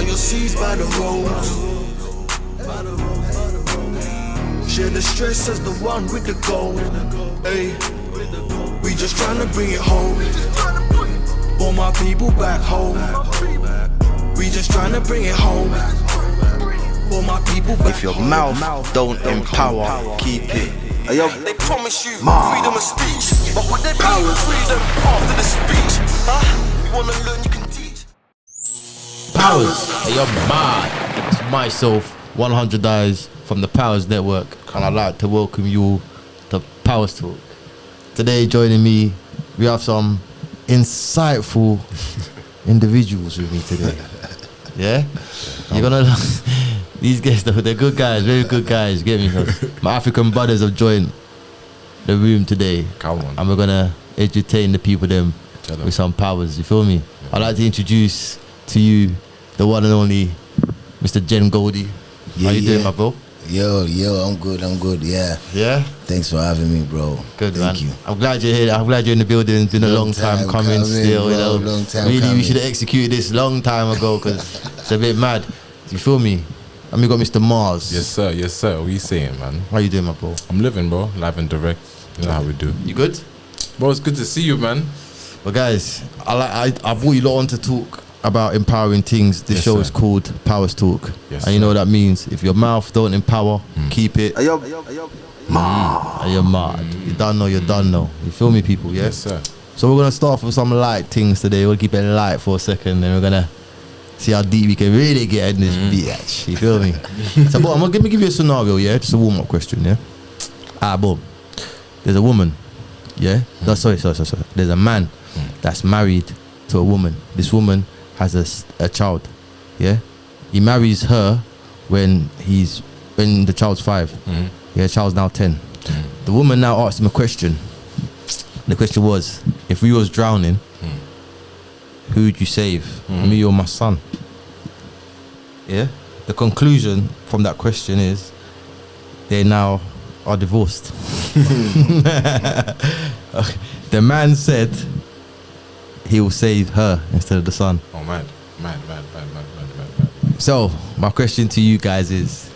Plant your seeds by the road. Share the stress as the one with the gold. Hey, we just tryna bring it home. For my people back home. We just tryna bring it home. For my people back home. If your mouth don't empower, keep it. They promise you freedom of speech, but would they pay you freedom after the speech? Huh? You wanna learn, you can teach. Powers, hey, you're mad. It's myself, 100 Eyes from the Powers Network, and I'd like to welcome you all to Powers Talk. Today, joining me, we have some insightful individuals with me today. Yeah? You're gonna these guys, they're good guys, very good guys, get me? My African brothers have joined the room today. Come on. And we're gonna entertain the people them with some powers, you feel me? Yeah. I'd like to introduce to you the one and only Mr. Goldie. How you doing, my bro? Yo, I'm good, yeah. Yeah? Thanks for having me, bro. Good, Thank man. you. I'm glad you're here. I'm glad you're in the building. It's been a long time coming still, bro, you know. long time really, coming. we should have executed this long time ago because it's a bit mad. You feel me? And we got Mr. Mars. Yes, sir. What are you saying, man? How you doing, my bro? I'm living, bro. Live and direct. You know how we do. You good? Bro, it's good to see you, man. Well, guys, I brought you lot on to talk about empowering things. This show is called Powers Talk. Yes, and you know what that means. If your mouth don't empower, keep it. Are you mad? You don't know, you don't know. You feel me, people, yeah? Yes, sir. So we're going to start with some light things today. We'll keep it light for a second, and we're going to see how deep we can really get in this bitch. You feel me? So, boy, I'm going to give you a scenario, yeah? Just a warm-up question, yeah? Boom. There's a woman, yeah? No, sorry. There's a man that's married to a woman. This woman has a child, yeah? He marries her when the child's 5. Yeah, the child's now 10. The woman now asked him a question. The question was, if we was drowning, who would you save? Me or my son? Yeah? The conclusion from that question is they now are divorced. Okay. The man said he will save her instead of the son. Oh, mad. So, my question to you guys is,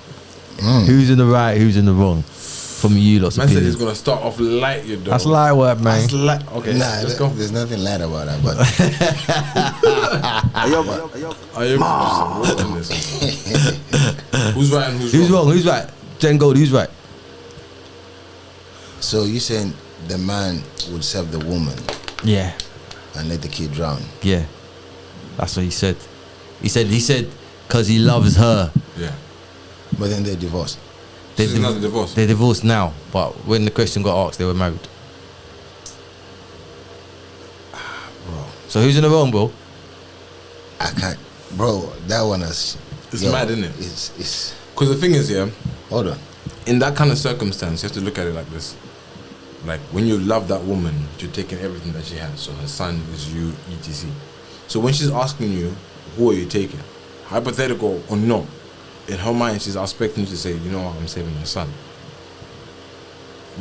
who's in the right, who's in the wrong? From you lots Man of said opinions. he's going to start off light, you know. That's light work, man. That's light. Okay, Nah, let's go. there's nothing light about that, but Are you Who's right and who's wrong? Who's right? Goldie, who's right? so you saying the man would save the woman Yeah. and let the kid drown? Yeah. That's what he said. He said because he loves her. Yeah. But then they're divorced. They're She's not divorced. They're divorced now, but when the question got asked, they were married. Bro, So who's in the wrong, bro? I can't, bro. That one is. It's mad, isn't it? It's. Because the thing is, yeah, Hold on. in that kind of circumstance, you have to look at it like this. Like, when you love that woman, you're taking everything that she has. So her son is you, etc. So when she's asking you, who are you taking? Hypothetical or no, in her mind, she's expecting you to say, you know what, I'm saving your son.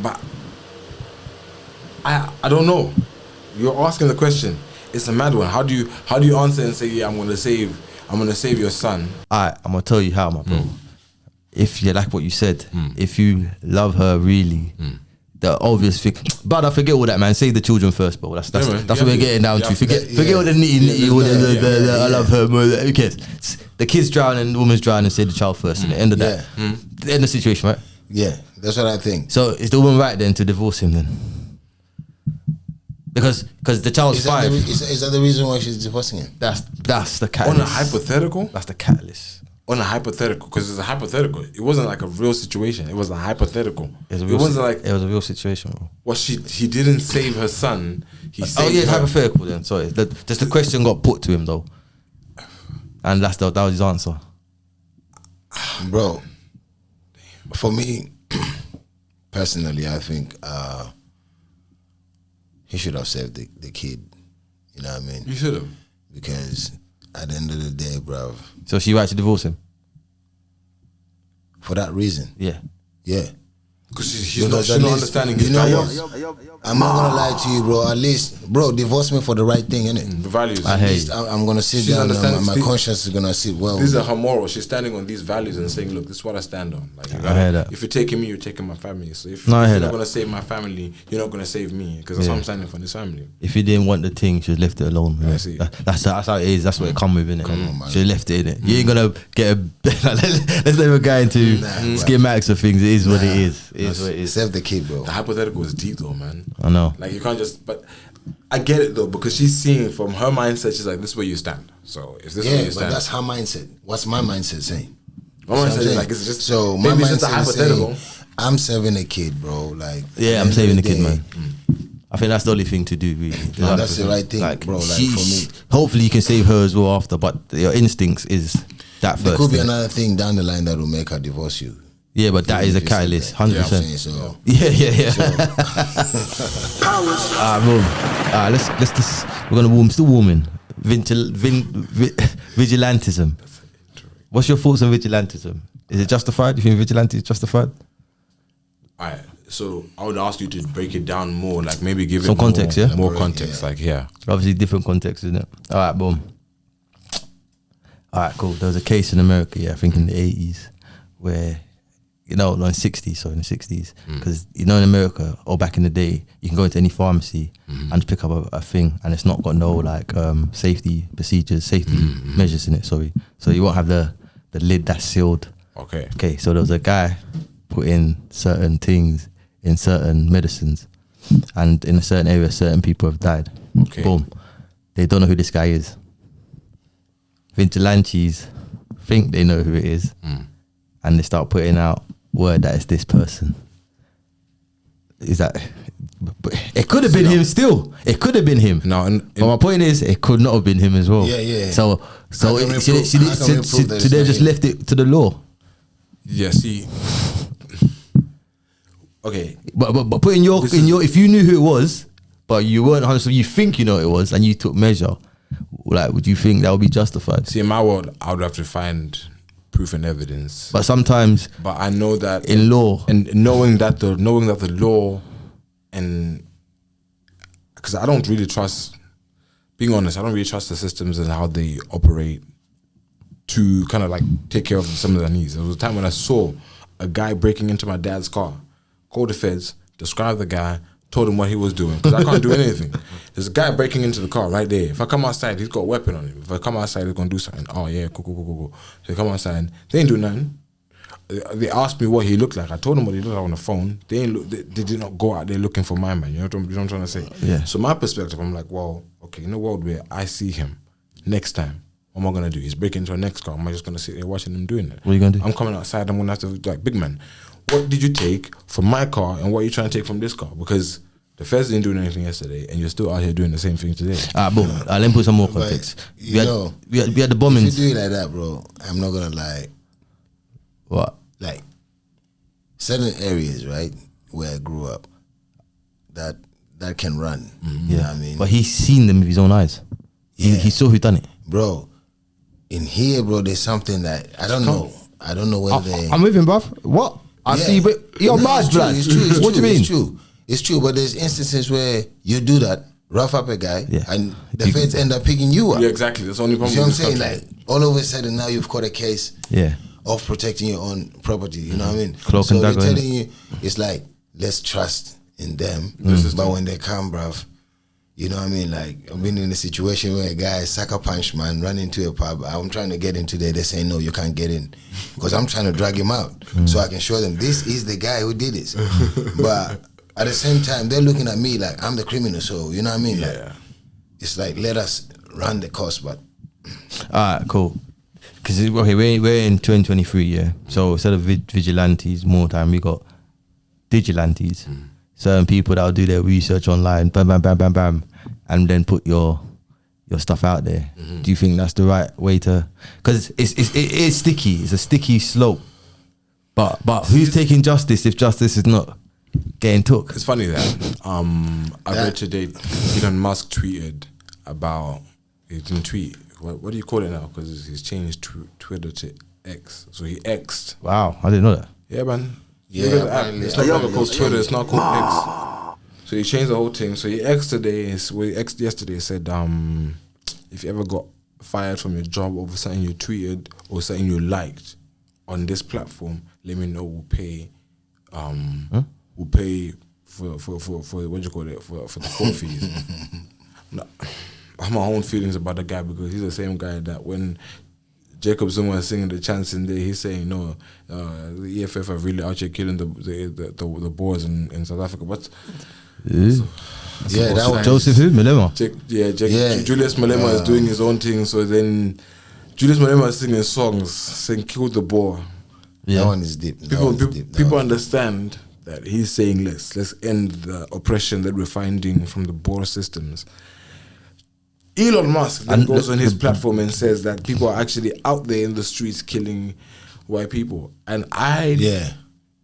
But I don't know. You're asking the question. It's a mad one. How do you answer and say, yeah, I'm gonna save your son? Alright, I'm gonna tell you how, my bro. If you like what you said, if you love her really, the obvious thing. But I forget all that, man. Save the children first, bro. That's what we're getting down to. Forget all the nitty. I love her. Who cares? The kid's drowning, the woman's drowning. Save the child first. And the end of that, the end of the situation, right? Yeah, that's what I think. So is the woman right then to divorce him then? Because the child's 5. Is that the reason why she's divorcing him? That's the catalyst. On a hypothetical? That's the catalyst. On a hypothetical, because it's a hypothetical. It wasn't like a real situation. It was a hypothetical. It was a real situation, bro. Well, he didn't save her son. He saved it's her. hypothetical then. Sorry, just the question got put to him though, and that was his answer. Bro, for me, personally, I think he should have saved the kid. You know what I mean? You should have. Because at the end of the day, bruv, So she right to divorce him? for that reason, Yeah. yeah. Because she's not understanding his you know values. what? I'm not gonna lie to you, bro. At least, bro, divorce me for the right thing, innit? The values. I At hate least I'm gonna sit She's down and understanding my Steve. conscience is gonna sit well. These are her morals. She's standing on these values and saying, "Look, this is what I stand on." Like, you I gotta, hear that. if you're taking me, you're taking my family. So if No, I you're hear not that. gonna save my family, you're not gonna save me because that's Yeah. what I'm standing for. This family. If you didn't want the thing, she just left it alone. I innit? see. That's how it is. That's what it come with, innit? on, man. She left it in it. You ain't gonna get a. let's not even go into schematics of things. It is what it is. It is what it is. Save the kid, bro. The hypothetical is deep though, man. I know. Like you can't just. But I get it though because she's seeing from her mindset. She's like, "This is where you stand." So if this is where Yeah, you but stand, that's her mindset. What's my mindset saying? my mindset is like it's just so my maybe it's just a mindset is hypothetical. saying, I'm saving a kid, bro. Like Yeah, at I'm the saving end the of kid, day, man. I think that's the only thing to do, really. No, that's the right thing, bro. Like, she- for me. hopefully you can save her as well after, but your instincts is that There first. could be innit? another thing down the line that will make her divorce you. Yeah, but that is a If you said catalyst, that. 100%. You know what I'm saying? So, Yeah. Let's just we're gonna still warming. Vigilantism. What's your thoughts on vigilantism? Is it justified? Do you think vigilante is justified? Alright, so I would ask you to break it down more, like maybe give Some it more, context, yeah? more context. Like, yeah, Obviously different context, isn't it? All right, boom. All right, cool. There was a case in America, yeah, I think in the 80s, where, no, in the 60s, sorry, in the 60s, because, in America, or back in the day, you can go into any pharmacy and just pick up a thing, and it's not got no, like, safety procedures, safety measures in it, sorry. So you won't have the lid that's sealed. okay. Okay, so there was a guy putting certain things in certain medicines, and in a certain area, certain people have died. Okay. Boom. They don't know who this guy is. Vigilantes think they know who it is, and they start putting out word that it's this person. Is that? But it could have been him. Still, it could have been him. Now, But my point is, it could not have been him as well. Yeah, yeah. So How can we prove- how can we prove that so it's they not just him? left it to the law. yeah, see, okay, But put in your if you knew who it was, but you weren't 100%, you think you know who it was, and you took measure, like, would you think that would be justified? see, in my world, I would have to find proof and evidence. But sometimes But I know that in law, and knowing that the law, and because I don't really trust, being honest, I don't really trust the systems and how they operate to kind of like take care of some of their needs. There was a time when I saw a guy breaking into my dad's car, called the feds, described the guy, told him what he was doing, because I can't do anything. There's a guy breaking into the car right there. If I come outside, he's got a weapon on him. If I come outside, he's gonna do something. Oh yeah, cool. So they come outside, they ain't do nothing. They asked me what he looked like. I told them what he looked like on the phone. They did not go out there looking for my man. You know what I'm trying to say? Yeah. So my perspective, I'm like, well, okay, in a world where I see him next time, what am I gonna do? He's breaking into a next car. Am I just gonna sit there watching him doing it? What are you gonna do? I'm coming outside. I'm gonna have to, like, big man, what did you take from my car and what are you trying to take from this car? Because the feds didn't do anything yesterday, and you're still out here doing the same thing today. boom. Let me put some more But, context. you know, we had the if you bombings. do it like that, bro, I'm not gonna lie. What? Like certain areas, right, where I grew up, that can run. You know what I mean? But he's seen them with his own eyes. Yeah. He saw who done it. Bro, in here, bro, there's something that I don't know. I don't know whether they. I'm with him, bruv. What? I Yeah. see, but you're No, mad, it's true, blood. it's true, it's What do true, you mean? It's true. It's true, but there's instances where you do that, rough up a guy, Yeah. and the feds end up picking you up. Yeah, exactly. That's the only You problem. see what I'm with this saying? country. Like, all of a sudden now you've got a case Yeah. of protecting your own property. You know what I mean? Cloak so and they're dagger, telling you, it's like, let's trust in them. But when they come, bruv, you know what I mean? Like, I've been in a situation where a guy, sucker punch, man, run into a pub. I'm trying to get into there. They say, no, you can't get in. Because I'm trying to drag him out. So I can show them, this is the guy who did this. But at the same time, they're looking at me like I'm the criminal. So, you know what I mean? Like, it's like, let us run the course, but All right, cool. Because okay, we're in 2023, yeah. So instead of vigilantes, more time we got digilantes. Certain people that'll do their research online, bam, bam, bam, bam, bam, and then put your stuff out there. Do you think that's the right way to? Because it is sticky. It's a sticky slope. But who's taking justice if justice is not getting took? It's funny that I read today Elon Musk tweeted about, he didn't tweet, what do you call it now? Because he's changed Twitter to X. So he X'd. Wow, I didn't know that. Yeah, man. Yeah, Look at the app. apparently- It's no longer apparently called it's Twitter. changed. It's now called X. So he changed the whole thing. So he X today. X yesterday said, if you ever got fired from your job over something you tweeted or something you liked on this platform, let me know. We'll pay. We'll pay for what do you call it for the court fees. No, I have my own feelings about the guy because he's the same guy that when Jacob Zuma is singing the chants in there, he's saying no, the EFF are really out here killing the Boers in South Africa. But Yeah, that one. Joseph who? Malema. Julius Malema is doing his own thing. So then Julius Malema is singing songs saying kill the Boer. That one is deep. People understand that he's saying let's end the oppression that we're finding from the Boer systems. Elon Musk then goes on his platform and says that people are actually out there in the streets killing white people. And I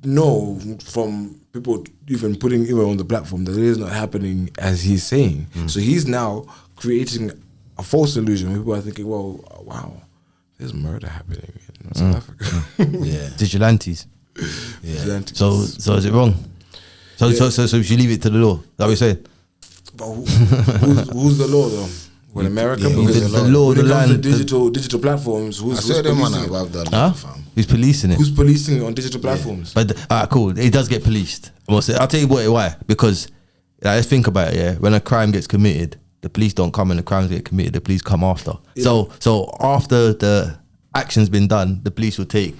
know from people even putting it on the platform that it is not happening as he's saying. So he's now creating a false illusion. People are thinking, well, wow, there's murder happening in South Africa. Vigilantes. Vigilantes. So is it wrong? So we should leave it to the law. Is that what you're saying? But who's the law though? Well, America, because the law, when the it comes land, to digital platforms, who's I saw them on policing it? above that. Fam. Who's policing it? Who's policing it on digital platforms? But cool. It does get policed. I'll tell you why. Because let's think about it. Yeah, when a crime gets committed, the police don't come, and the crimes get committed, the police come after. Yeah. So after the action's been done, the police will take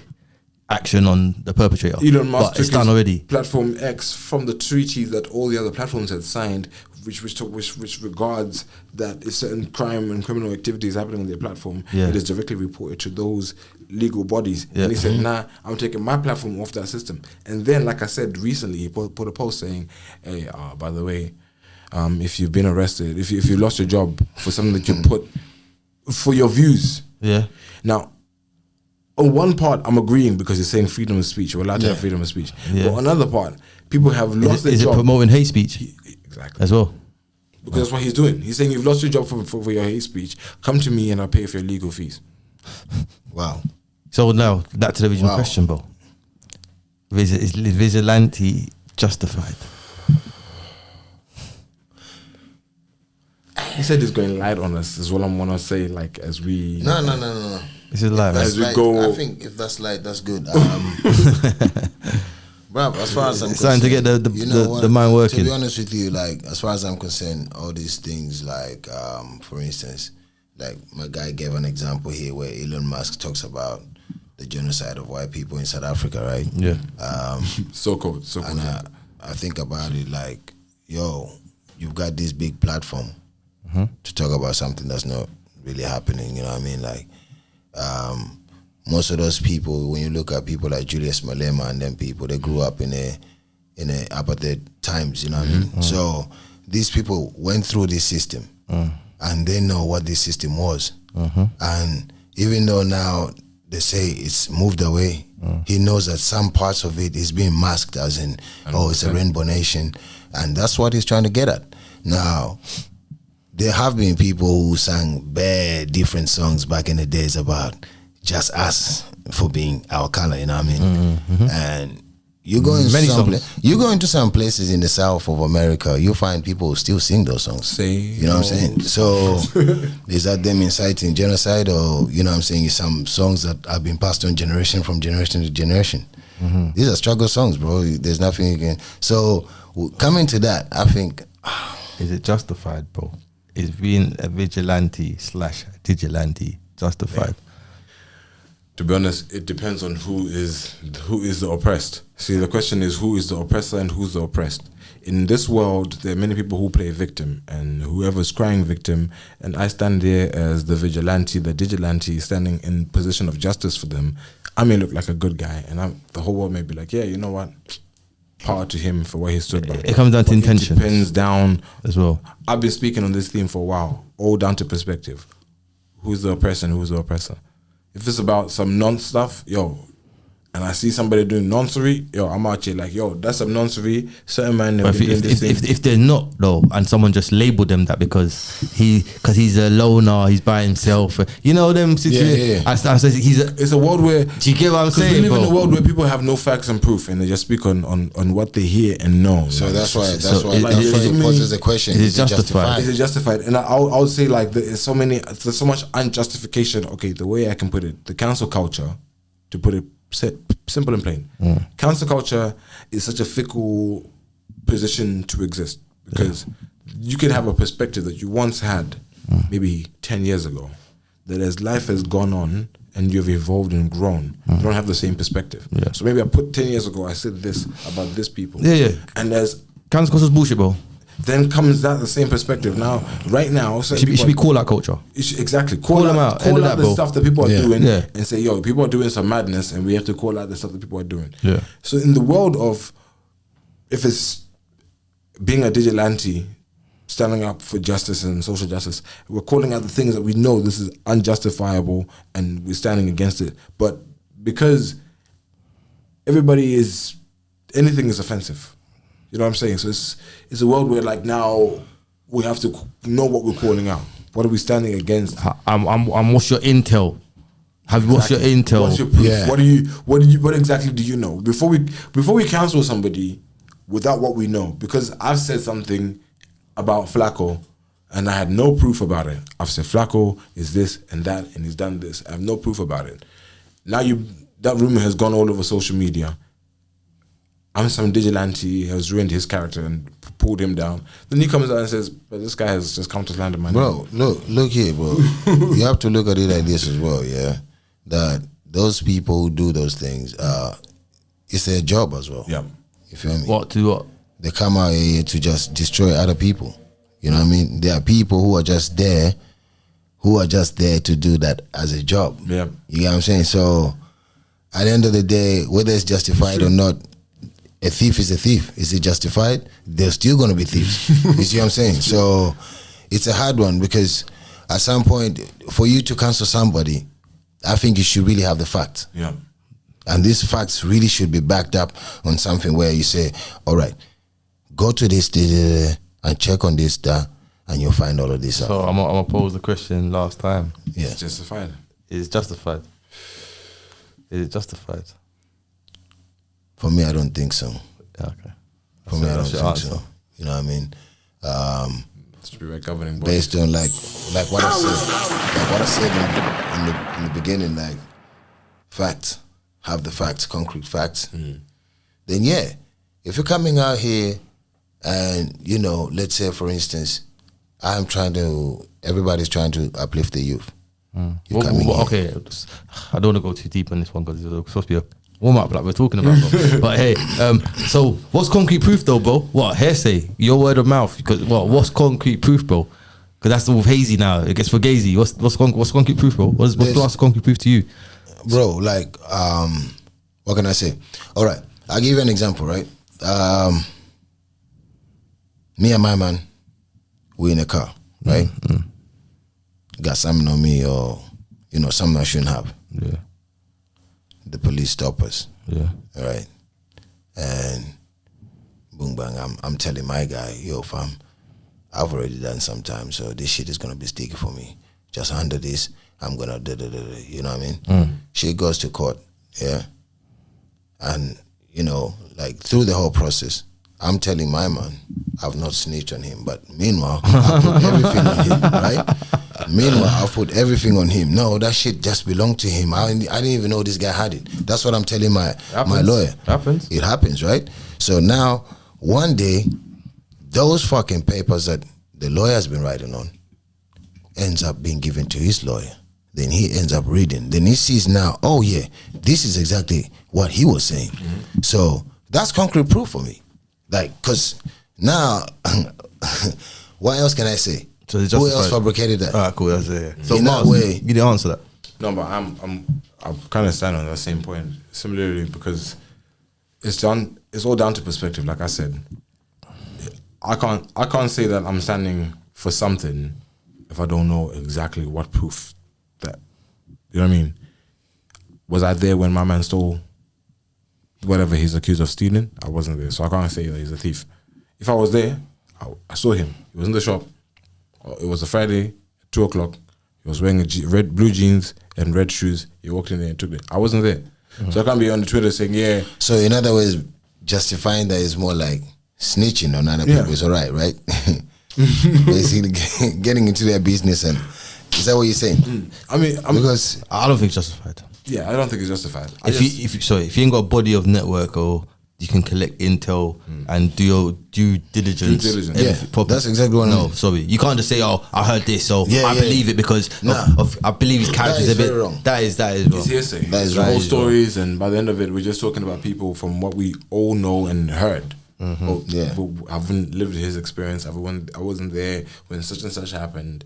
action on the perpetrator. Elon Musk but it's took done his already. Platform X from the treaty that all the other platforms had signed, which regards that if certain crime and criminal activity is happening on their platform, it is directly reported to those legal bodies. And he said, nah, I'm taking my platform off that system. And then, like I said recently, he put a post saying, hey, by the way, if you've been arrested, if you lost your job for something that you put for your views. Yeah. Now, on one part, I'm agreeing because he's saying freedom of speech. We're allowed to have freedom of speech. Yeah. But on another part, people have lost their Is job. it promoting hate speech? Exactly. As well. Because that's what he's doing. He's saying you've lost your job for your hate speech. Come to me and I'll pay for your legal fees. Wow. So now, back to the original question, bro. Is vigilante justified? He said he's going light on us, is what I'm going to say, like, as we... No. This is live. As we Light, go... I think if that's light, that's good. Bro, as far as I'm It's starting to get the mind working. To be honest with you, like, as far as I'm concerned, all these things, like, for instance, like, my guy gave an example here where Elon Musk talks about the genocide of white people in South Africa, right? Yeah. So-called. And I think about it like, yo, you've got this big platform to talk about something that's not really happening, you know what I mean? Like, most of those people, when you look at people like Julius Malema and them people, they grew up in a apartheid times, you know what I mean? So these people went through this system and they know what this system was. And even though now they say it's moved away, he knows that some parts of it is being masked as in, it's a rainbow nation. And that's what he's trying to get at. Now, there have been people who sang bad different songs back in the days about just us for being our color, you know what I mean? And you go into some places in the south of America, you find people who still sing those songs. You know what I'm saying? So is that them inciting genocide, or you know what I'm saying, some songs that have been passed on generation from generation to generation? These are struggle songs, bro. There's nothing you can. So coming to that, I think, is it justified, bro? Is being a vigilante/digilante justified? To be honest, it depends on who is the oppressed. See, the question is who is the oppressor and who's the oppressed. In this world, there are many people who play victim, and whoever's crying victim, and I stand there as the vigilante, the digilante, standing in position of justice for them. I may look like a good guy, and the whole world may be like, yeah, you know what? Power to him for what he stood by. It comes down to intention. It depends down as well. I've been speaking on this theme for a while, all down to perspective. Who's the oppressor and who's the oppressor? If it's about some non-stuff, yo, and I see somebody doing noncery, yo, I'm out here like, yo, that's a noncery. Certain man never been doing this thing. If they're not though, and someone just labeled them that because he's a loner, he's by himself, you know them situations. Yeah. I said It's a world where, do you get what I'm saying? we live in bro? a world where people have no facts and proof, and they just speak on what they hear and know. So like, that's why it poses the question: is it justified? Is it justified? And I would say like there's so much unjustification. Okay, the way I can put it, the cancel culture, to put it simple and plain, cancel culture is such a fickle position to exist because you can have a perspective that you once had maybe 10 years ago, that as life has gone on and you've evolved and grown, you don't have the same perspective. So maybe I put 10 years ago I said this about this people, and there's Cancel culture is bullshit, bro. then comes that the same perspective. Now, right now, It should be call out culture. Exactly. Call them out. End Call of out that, the bro. stuff that people are doing and say, yo, people are doing some madness and we have to call out the stuff that people are doing. Yeah. So in the world of, if it's being a vigilante, standing up for justice and social justice, we're calling out the things that we know this is unjustifiable and we're standing against it. But because anything is offensive. You know what I'm saying? So it's a world where like now we have to know what we're calling out. What are we standing against? What's your intel? What's your intel? What's your proof? Yeah. What exactly do you know? Before we cancel somebody without what we know, because I've said something about Flacco and I had no proof about it. I've said Flacco is this and that and he's done this. I have no proof about it. Now that rumor has gone all over social media. I'm some vigilante has ruined his character and pulled him down. Then he comes out and says, but this guy has just come to slander my name. Bro, look here, bro. You have to look at it like this as well, yeah. That those people who do those things, it's their job as well. Yeah. You feel me? What to what? They come out here to just destroy other people. You know what I mean? There are people who are just there to do that as a job. Yeah. You get what I'm saying? So at the end of the day, whether it's justified or not, a thief is a thief. Is it justified? They're still going to be thieves. You see what I'm saying? So it's a hard one because at some point, for you to cancel somebody, I think you should really have the facts. Yeah. And these facts really should be backed up on something where you say, all right, go to this and check on this, and you'll find all of this So out. I'm gonna pose the question last time. Yeah. It's justified. Is it justified? Is it justified? For me, I don't think so. Yeah, okay. For me, I don't That's your think answer. so. You know what I mean? It should be right governing body. Based on like what I said in the beginning, like facts, have the facts, concrete facts. Then yeah, if you're coming out here and let's say for instance, everybody's trying to uplift the youth. You're coming here. Okay, I don't want to go too deep on this one because it's supposed to be a warm up like we're talking about. Bro. But hey, so what's concrete proof though, bro? What hearsay? Your word of mouth? Because what's concrete proof, bro? Because that's all hazy now. It gets for gazy. What's concrete proof, bro? What's class concrete proof to you, bro? Like, what can I say? All right, I'll give you an example. Right, me and my man, we in a car, right? Got something on me, or something I shouldn't have. Yeah. The police stop us. Yeah. All right. And boom bang, I'm telling my guy, yo fam, I've already done some time, so this shit is gonna be sticky for me. Just handle this, I'm gonna you know what I mean? Shit goes to court, yeah. And like through the whole process, I'm telling my man, I've not snitched on him, but meanwhile, I put everything on him, right? Meanwhile, I put everything on him. No, that shit just belonged to him. I didn't even know this guy had it. That's what I'm telling my lawyer. It happens, right? So now, one day, those fucking papers that the lawyer's been writing on ends up being given to his lawyer. Then he ends up reading. Then he sees now, oh yeah, this is exactly what he was saying. So that's concrete proof for me. Like, cause now, what else can I say? So who else fabricated that? Alright, cool. That's it. Yeah. So in that way, you didn't answer that. No, but I'm kind of stand on that same point. Similarly, because it's all down to perspective. Like I said, I can't say that I'm standing for something if I don't know exactly what proof that. You know what I mean? Was I there when my man stole whatever he's accused of stealing. I wasn't there, so I can't say that he's a thief. If I was there, I saw him. He was in the shop. It was a Friday, 2:00. He was wearing blue jeans and red shoes. He walked in there and took it. I wasn't there, so I can't be on the Twitter saying, yeah. So in other words, justifying that is more like snitching on other people is alright, right? Basically, getting into their business, and is that what you're saying? I mean, because I don't think it's justified. Yeah, I don't think it's justified. If you ain't got a body of network, or you can collect intel and do your due diligence. That's exactly what I mean. No, sorry, you can't just say, "Oh, I heard this, so I believe it because I believe his character is a bit wrong." That is wrong. It's hearsay. That is whole stories, and by the end of it, we're just talking about people from what we all know and heard. But I haven't lived his experience. I wasn't there when such and such happened.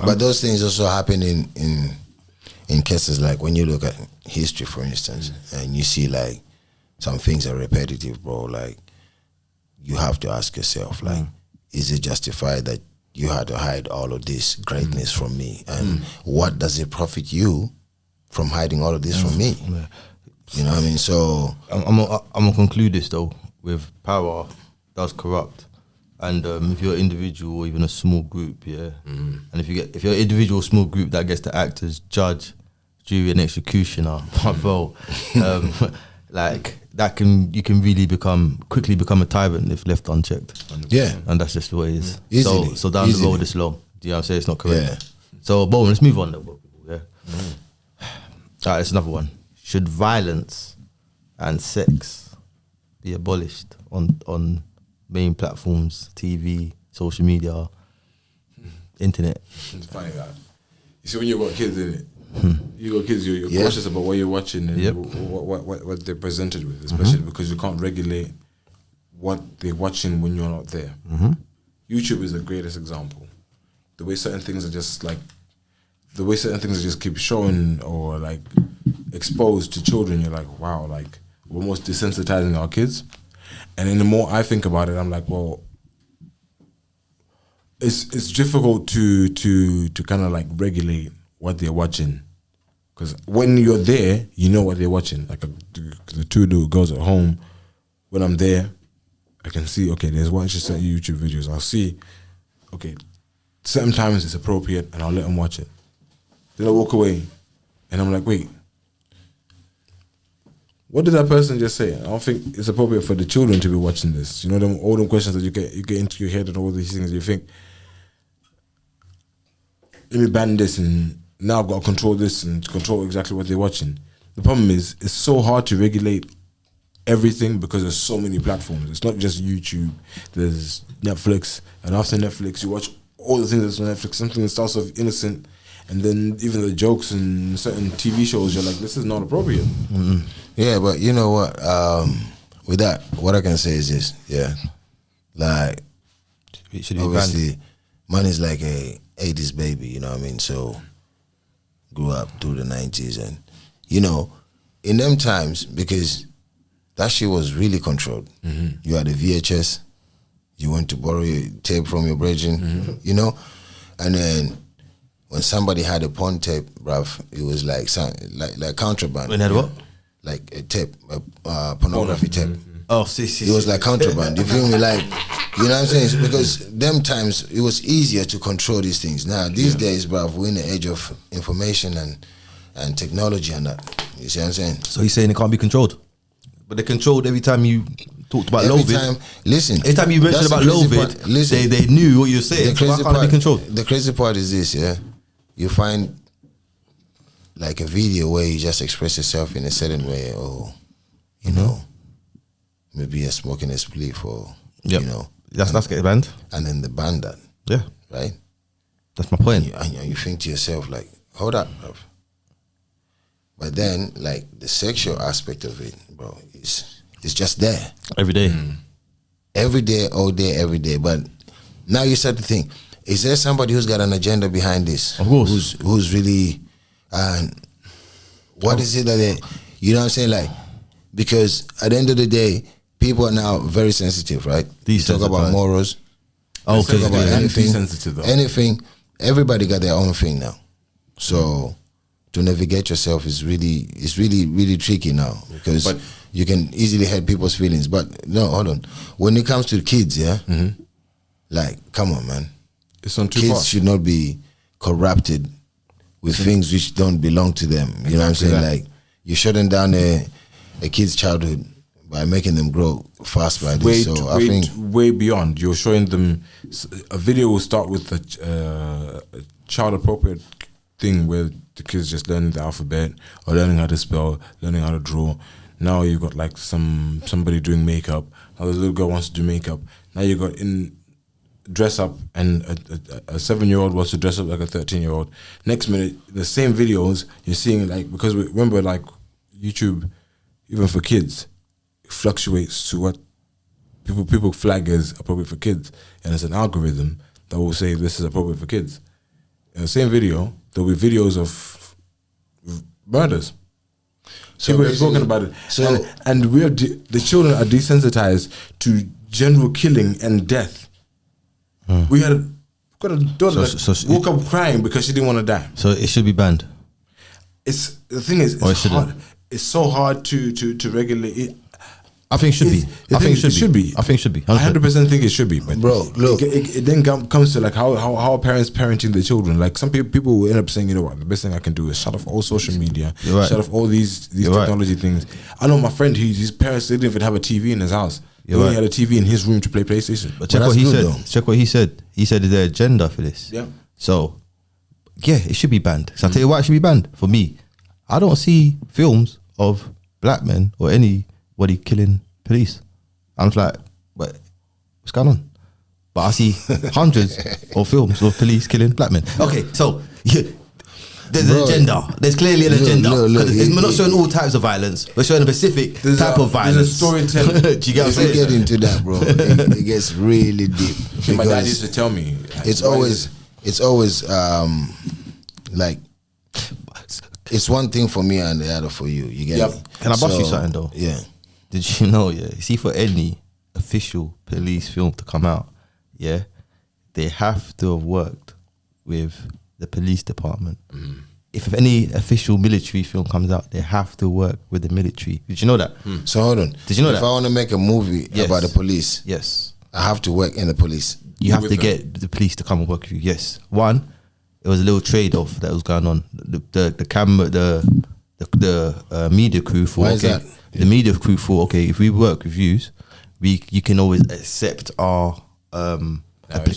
But those things also happen in cases like when you look at history, for instance, and you see like some things are repetitive, bro. Like you have to ask yourself, like, is it justified that you had to hide all of this greatness from me? And what does it profit you from hiding all of this from me? Yeah. You know what I mean? So I'm gonna conclude this though with power does corrupt. And if you're an individual or even a small group, and if you're an individual small group that gets to act as judge, jury, and executioner, bro, like you can really quickly become a tyrant if left unchecked. Yeah, and that's just the way it is. Easily. So down the road it's long. Do you know what I'm saying? It's not correct. Yeah. So, boom, let's move on though. Yeah. All right, that's another one. Should violence and sex be abolished on main platforms, TV, social media, internet? It's funny that you see when you got kids in it, you got kids, you're cautious about what you're watching and what they're presented with, especially because you can't regulate what they're watching when you're not there. YouTube is the greatest example. The way certain things are just keep showing or like exposed to children, you're like, wow, like we're almost desensitizing our kids. And then the more I think about it, I'm like, well, it's difficult to kind of like regulate what they're watching, because when you're there, you know what they're watching. Like the two little girls at home, when I'm there, I can see, okay, there's watching certain YouTube videos. I'll see, okay, certain times it's appropriate, and I'll let them watch it. Then I walk away, and I'm like, wait, what did that person just say? I don't think it's appropriate for the children to be watching this. You know, all them questions that you get into your head and all these things. You think, let me ban this, and now I've got to control this and control exactly what they're watching. The problem is, it's so hard to regulate everything because there's so many platforms. It's not just YouTube. There's Netflix, and after Netflix, you watch all the things that's on Netflix. Something that starts off innocent, and then even the jokes and certain TV shows, you're like, this is not appropriate. Yeah, but you know what? With that, what I can say is this. Like, obviously, man is like a 80s baby, you know what I mean? So, grew up through the 90s, and, you know, in them times, because that shit was really controlled. You had a VHS, you went to borrow your tape from your brethren, you know? And then when somebody had a porn tape, bruv, it was like contraband. When had what? Like a tape, a pornography tape. Oh, see. It was like contraband. You feel me? Like, you know what I'm saying? So because them times it was easier to control these things. Now these days, bruv, we're in the age of information and technology and that. You see what I'm saying? So you're saying it can't be controlled, but they're controlled every time you talked about Lovid. Every time you mentioned about Lovid, they knew what you were saying. So why can't it be controlled? The crazy part is this, you find like a video where you just express yourself in a certain way, or you know, maybe you're smoking a spliff, or you know, that's getting banned, and then they ban that. Yeah, right. That's my point. And you think to yourself like, hold up, bro. But then, like the sexual aspect of it, bro, is just there every day, every day, all day, every day. But now you start to think, is there somebody who's got an agenda behind this? Of course, who's really. And what is it that they, you know what I'm saying? Like, because at the end of the day, people are now very sensitive, right? You talk about morals. Oh, talk about anything. Sensitive though. Anything. Everybody got their own thing now. So to to navigate yourself is really tricky now, because But- you can easily hurt people's feelings. But no, hold on. When it comes to kids, yeah, like, come on, man. It's on too Kids far. should not be corrupted with things which don't belong to them. You know what I'm Exactly saying? that. Like, you're shutting down a kid's childhood by making them grow fast by this. So I think way beyond. You're showing them a video will start with a child appropriate thing where the kids just learning the alphabet or learning how to spell, learning how to draw. Now you've got like somebody doing makeup. Now the little girl wants to do makeup. Now you got in dress up, and a 7-year-old wants to dress up like a 13-year-old. Next minute, the same videos you're seeing, like, because remember, like, YouTube, even for kids, fluctuates to what people flag as appropriate for kids, and it's an algorithm that will say this is appropriate for kids. In the same video, there'll be videos of murders. So People have spoken basically- about it, so- and the children are desensitized to general killing and death. We got a daughter So that woke up crying because she didn't want to die. So it should be banned. It's the thing is, Or it it's shouldn't. hard. It's so hard to regulate it. I think it should be. The I thing think is, it should be. I think it should be. I 100% think it should be, but Bro, look. it then comes to like how are parents parenting their children. Like some people will end up saying, you know what, the best thing I can do is shut off all social media, You're right. shut off all these You're right. technology things. I know my friend, his parents didn't even have a TV in his house. He You're only right. had a TV in his room to play PlayStation. But check Well, what he that's said. good, though. Check what he said. He said there's an agenda for this. Yeah. So, yeah, it should be banned. So I'll tell you why it should be banned. For me, I don't see films of black men or anybody killing police. I'm just like, what's going on? But I see hundreds of films of police killing black men. Okay, so yeah, there's Bro, an agenda. There's clearly an look, agenda. look, 'Cause we're not showing all types of violence. We're showing a specific type of violence. There's a storytelling. Do you get what I'm if we saying? get into that, bro, it gets really deep. My dad Because used to tell me, it's always like, it's one thing for me and the other for you. You get Yep. me? Can I bust you something, though? Yeah. Did you know, yeah, see, for any official police film to come out, yeah, they have to have worked with the police department. If any official military film comes out, they have to work with the military. Did you know that? So hold on. Did you know if that? I want to make a movie Yes. about the police, Yes. I have to work in the police. You have With to them. get the police to come and work with you. Yes. One, it was a little trade-off that was going on. The camera, the media crew thought, Why is okay, that? the media crew thought, okay, if we work with you can always accept our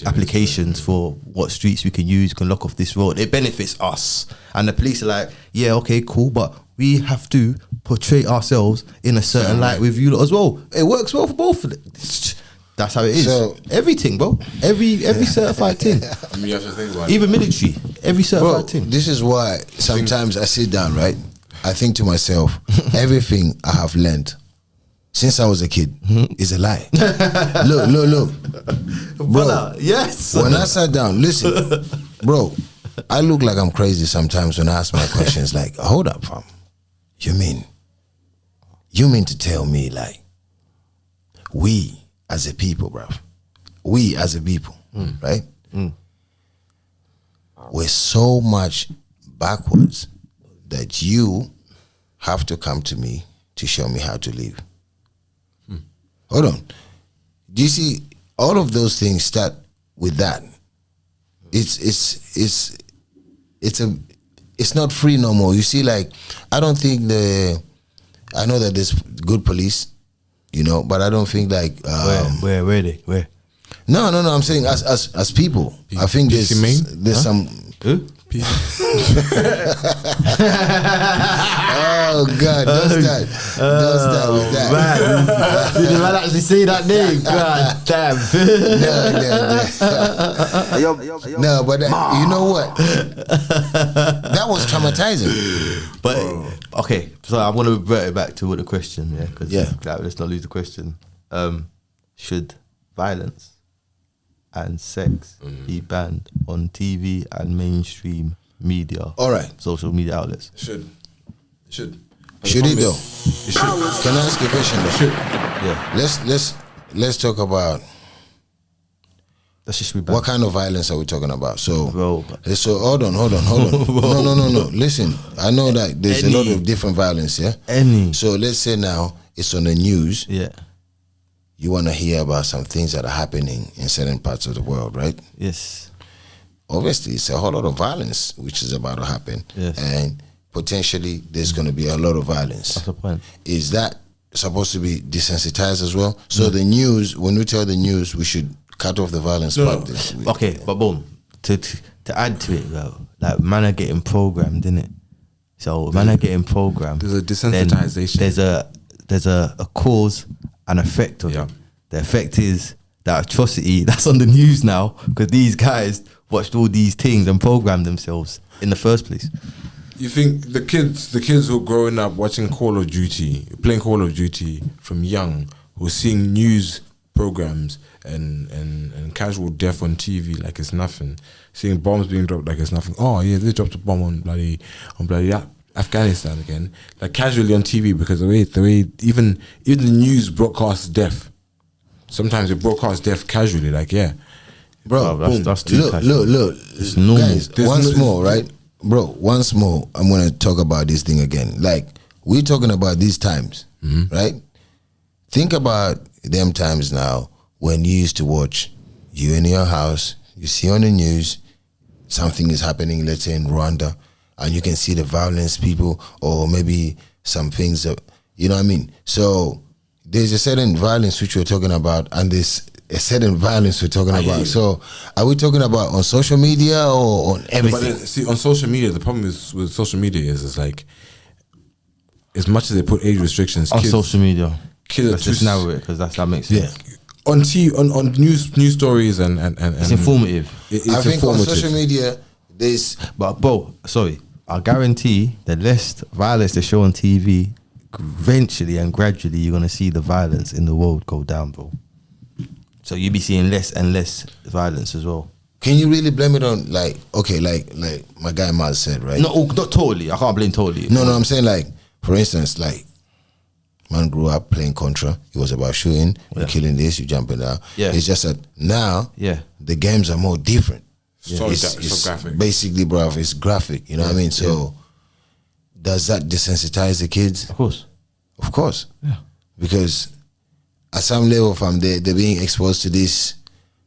applications for what streets we can use, we can lock off this road. It benefits us. And the police are like, yeah, okay, cool, but we have to portray ourselves in a certain light with you lot as well. It works well for both of them. That's how it is. So- Everything, bro. Every certified thing. I mean, you have to think about it. Even military. Every Bro, certified thing. this is why sometimes I sit down, right? I think to myself, everything I have learned since I was a kid is a lie. Look. Bro, Brother, yes. when I sat down, listen, bro, I look like I'm crazy sometimes when I ask my questions like, hold up, fam. You mean to tell me, like, we as a people, bruv, right? We're so much backwards that you have to come to me to show me how to live. Hold on. Do you see all of those things start with that? It's not free no more. You see, like, I don't think I know that there's good police, you know, but I don't think like Where are they? Where? no, I'm saying as people. I think there's some Who? oh God, does that with that. Man. Did you man actually see that name? God damn. No, but you know what? That was traumatizing. But okay, so I want to revert it back to what the question, yeah, because let's not lose the question. Should violence and sex be banned on TV and mainstream media? All right. Social media outlets. Should. Should it though? It should. Can I ask you a question though? Should. Yeah. Let's talk about That shit should be banned. What kind of violence are we talking about? So, Bro. so hold on. No. Listen, I know that there's a lot of different violence, yeah? So let's say now it's on the news. Yeah. You want to hear about some things that are happening in certain parts of the world, right? Yes. Obviously, it's a whole lot of violence which is about to happen. Yes. And potentially there's going to be a lot of violence. That's the point. Is that supposed to be desensitized as well? So the news, when we tell the news, we should cut off the violence part. Okay, but boom. To add to it, bro, like man are getting programmed, innit? So man are getting programmed. There's a desensitization. There's a cause and effect of Yeah. it. The effect is that atrocity that's on the news now because these guys watched all these things and programmed themselves in the first place. You think the kids who are growing up watching Call of Duty, playing Call of Duty from young, who are seeing news programs and casual death on TV like it's nothing, seeing bombs being dropped like it's nothing. Oh yeah, they dropped a bomb on bloody Afghanistan again, like casually on TV because the way even the news broadcasts death. Sometimes it broadcasts death casually, like yeah, bro. That's too look, it's normal. guys. Once more, right, bro? Once more, I'm gonna talk about this thing again. Like we're talking about these times, right? Think about them times now when you used to watch, you in your house, you see on the news something is happening, let's say in Rwanda, and you can see the violence, people, or maybe some things that, you know what I mean? So there's a certain violence which we're talking about, and there's a certain violence we're talking about. So are we talking about on social media or on everything? But then, see, on social media, the problem is with social media is like, as much as they put age restrictions on social media, kids let's just narrow it because that makes sense. On on news stories and it's informative. I think on social media there's, but bro, sorry, I guarantee the less violence they show on TV, eventually and gradually you're gonna see the violence in the world go down, bro. So you'll be seeing less and less violence as well. Can you really blame it on like my guy Maz said, right? No, not totally. I can't blame totally. No, I'm saying like, for instance, like man grew up playing Contra. It was about shooting, you killing this, you jumping down. Yeah. It's just that now the games are more different. So it's graphic. Basically, bruv, it's graphic. You know what I mean? So does that desensitize the kids? Of course. Of course. Yeah. Because at some level, fam, they're being exposed to this,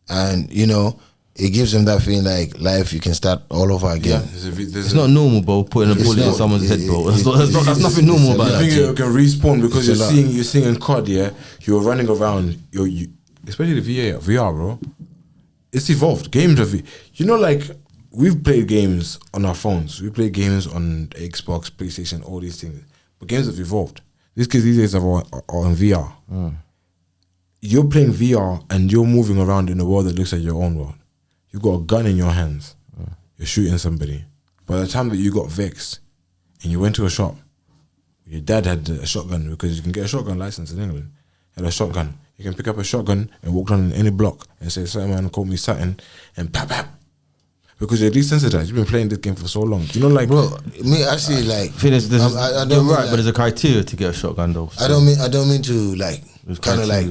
and you know, it gives them that feeling like life, you can start all over again. It's not normal, bro, putting a bullet in someone's head, bro. That's nothing normal about that. You think you can respawn because you're seeing in COD, yeah, you're running around, you especially the VR, bro. It's evolved. Games have, you know, like we've played games on our phones, we play games on Xbox, PlayStation, all these things, but games have evolved. These kids these days are on VR. You're playing VR and you're moving around in a world that looks like your own world. You got a gun in your hands. You're shooting somebody. By the time that you got vexed and you went to a shop, your dad had a shotgun because you can get a shotgun license in England. He had a shotgun. You can pick up a shotgun and walk down in any block and say, "Certain man called me Saturn," and pap pap. Because you're desensitized. You've been playing this game for so long. You know, like, bro, me actually like. I don't right, but there's a criteria to get a shotgun though. So. I don't mean to like kind of like,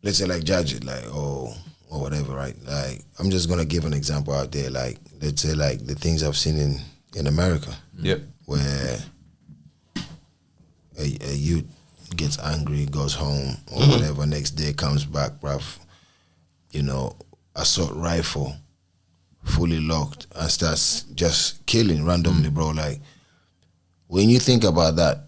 let's say like judge it like or whatever, right? Like I'm just gonna give an example out there. Like let's say like the things I've seen in America. Yep. Where a youth gets angry, goes home or whatever, next day comes back, bruv, you know, assault rifle, fully locked, and starts just killing randomly, bro. Like, when you think about that,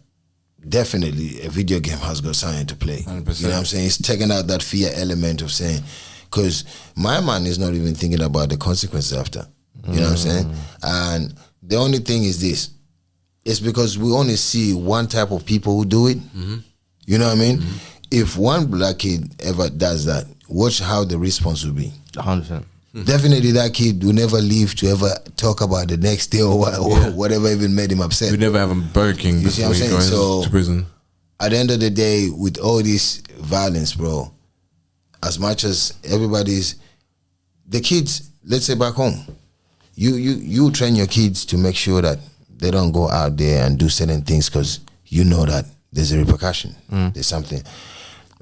definitely a video game has got something to play. 100%. You know what I'm saying? It's taking out that fear element of saying, because my man is not even thinking about the consequences after. You know what I'm saying? And the only thing is this. It's because we only see one type of people who do it. You know what I mean? If one black kid ever does that, watch how the response will be. 100%. Definitely that kid will never leave to ever talk about the next day or whatever even made him upset. we never have him Burger You see what I'm saying? So to prison. at the end of the day, with all this violence, bro, as much as everybody's, the kids, let's say back home, you train your kids to make sure that they don't go out there and do certain things because you know that there's a repercussion, there's something.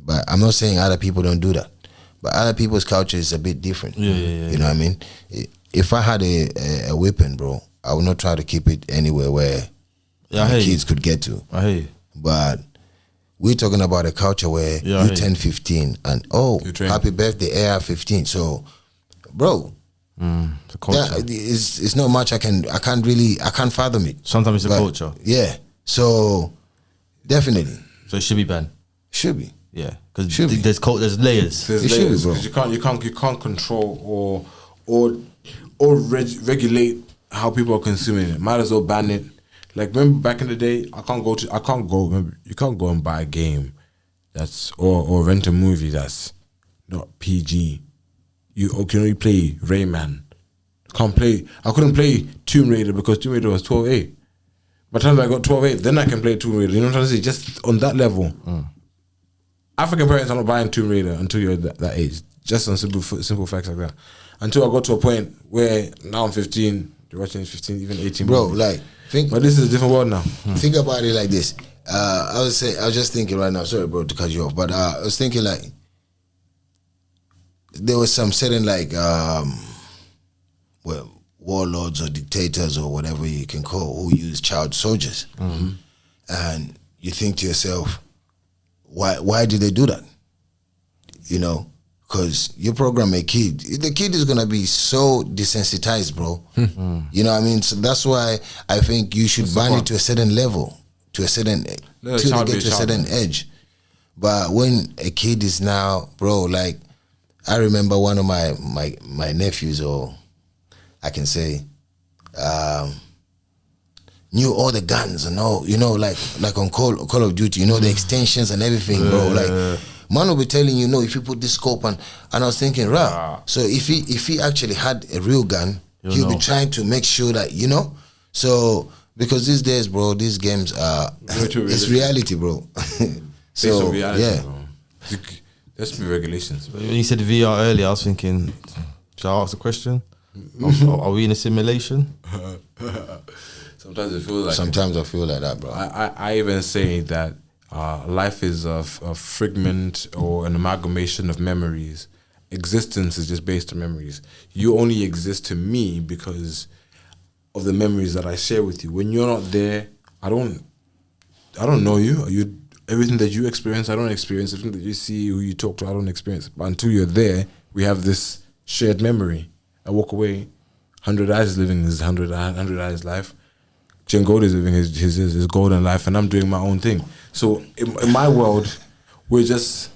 But I'm not saying other people don't do that. but other people's culture is a bit different. Yeah. You know what I mean? If I had a weapon, bro, I would not try to keep it anywhere where the kids could get to. I hear you. But we're talking about a culture where you 10, 15, and happy birthday, AR-15. So, bro, the culture. It's not much I can't fathom it. Sometimes it's a culture. Yeah. So, definitely. So it should be banned. Should be. Yeah, because there's layers. There's layers because you can't control or regulate how people are consuming it. Might as well ban it. Like, remember back in the day, you can't go and buy a game that's or rent a movie that's not PG. You can only play Rayman. I couldn't play Tomb Raider because Tomb Raider was 12A. By the time I got 12A, then I can play Tomb Raider. You know what I'm trying to say? Just on that level. African parents are not buying Tomb Raider until you're that age. Just on simple facts like that. Until I got to a point where now I'm 15, you're watching 15, even 18. Bro, like, but this is a different world now. Think about it like this. I was just thinking right now, sorry bro to cut you off, but I was thinking like, there was some certain like, warlords or dictators or whatever you can call who use child soldiers. And you think to yourself, why did they do that? You know, because you program a kid, the kid is gonna be so desensitized, bro. You know what I mean? So that's why I think you should ban it to a certain level, till they get to a certain edge. But when a kid is now, bro, like I remember one of my nephews, or I can say, knew all the guns and all, you know, like on Call of Duty, you know, the extensions and everything, bro. Like, man will be telling you, no, if you put this scope on, and I was thinking, so if he actually had a real gun, he'll be trying to make sure that, you know, so, because these days, bro, these games are, it's reality, bro. So, reality, bro. There should be regulations. When you said VR earlier, I was thinking, should I ask a question? Are we in a simulation? Sometimes it feels like. Sometimes I feel like that, bro. I even say that life is a fragment or an amalgamation of memories. Existence is just based on memories. You only exist to me because of the memories that I share with you. When you're not there, I don't know you. Everything that you experience, I don't experience. Everything that you see, who you talk to, I don't experience. But until you're there, we have this shared memory. I walk away. 100 Eyes is living his 100 Eyes life. Goldie is living his golden life, and I'm doing my own thing. So in my world, we're just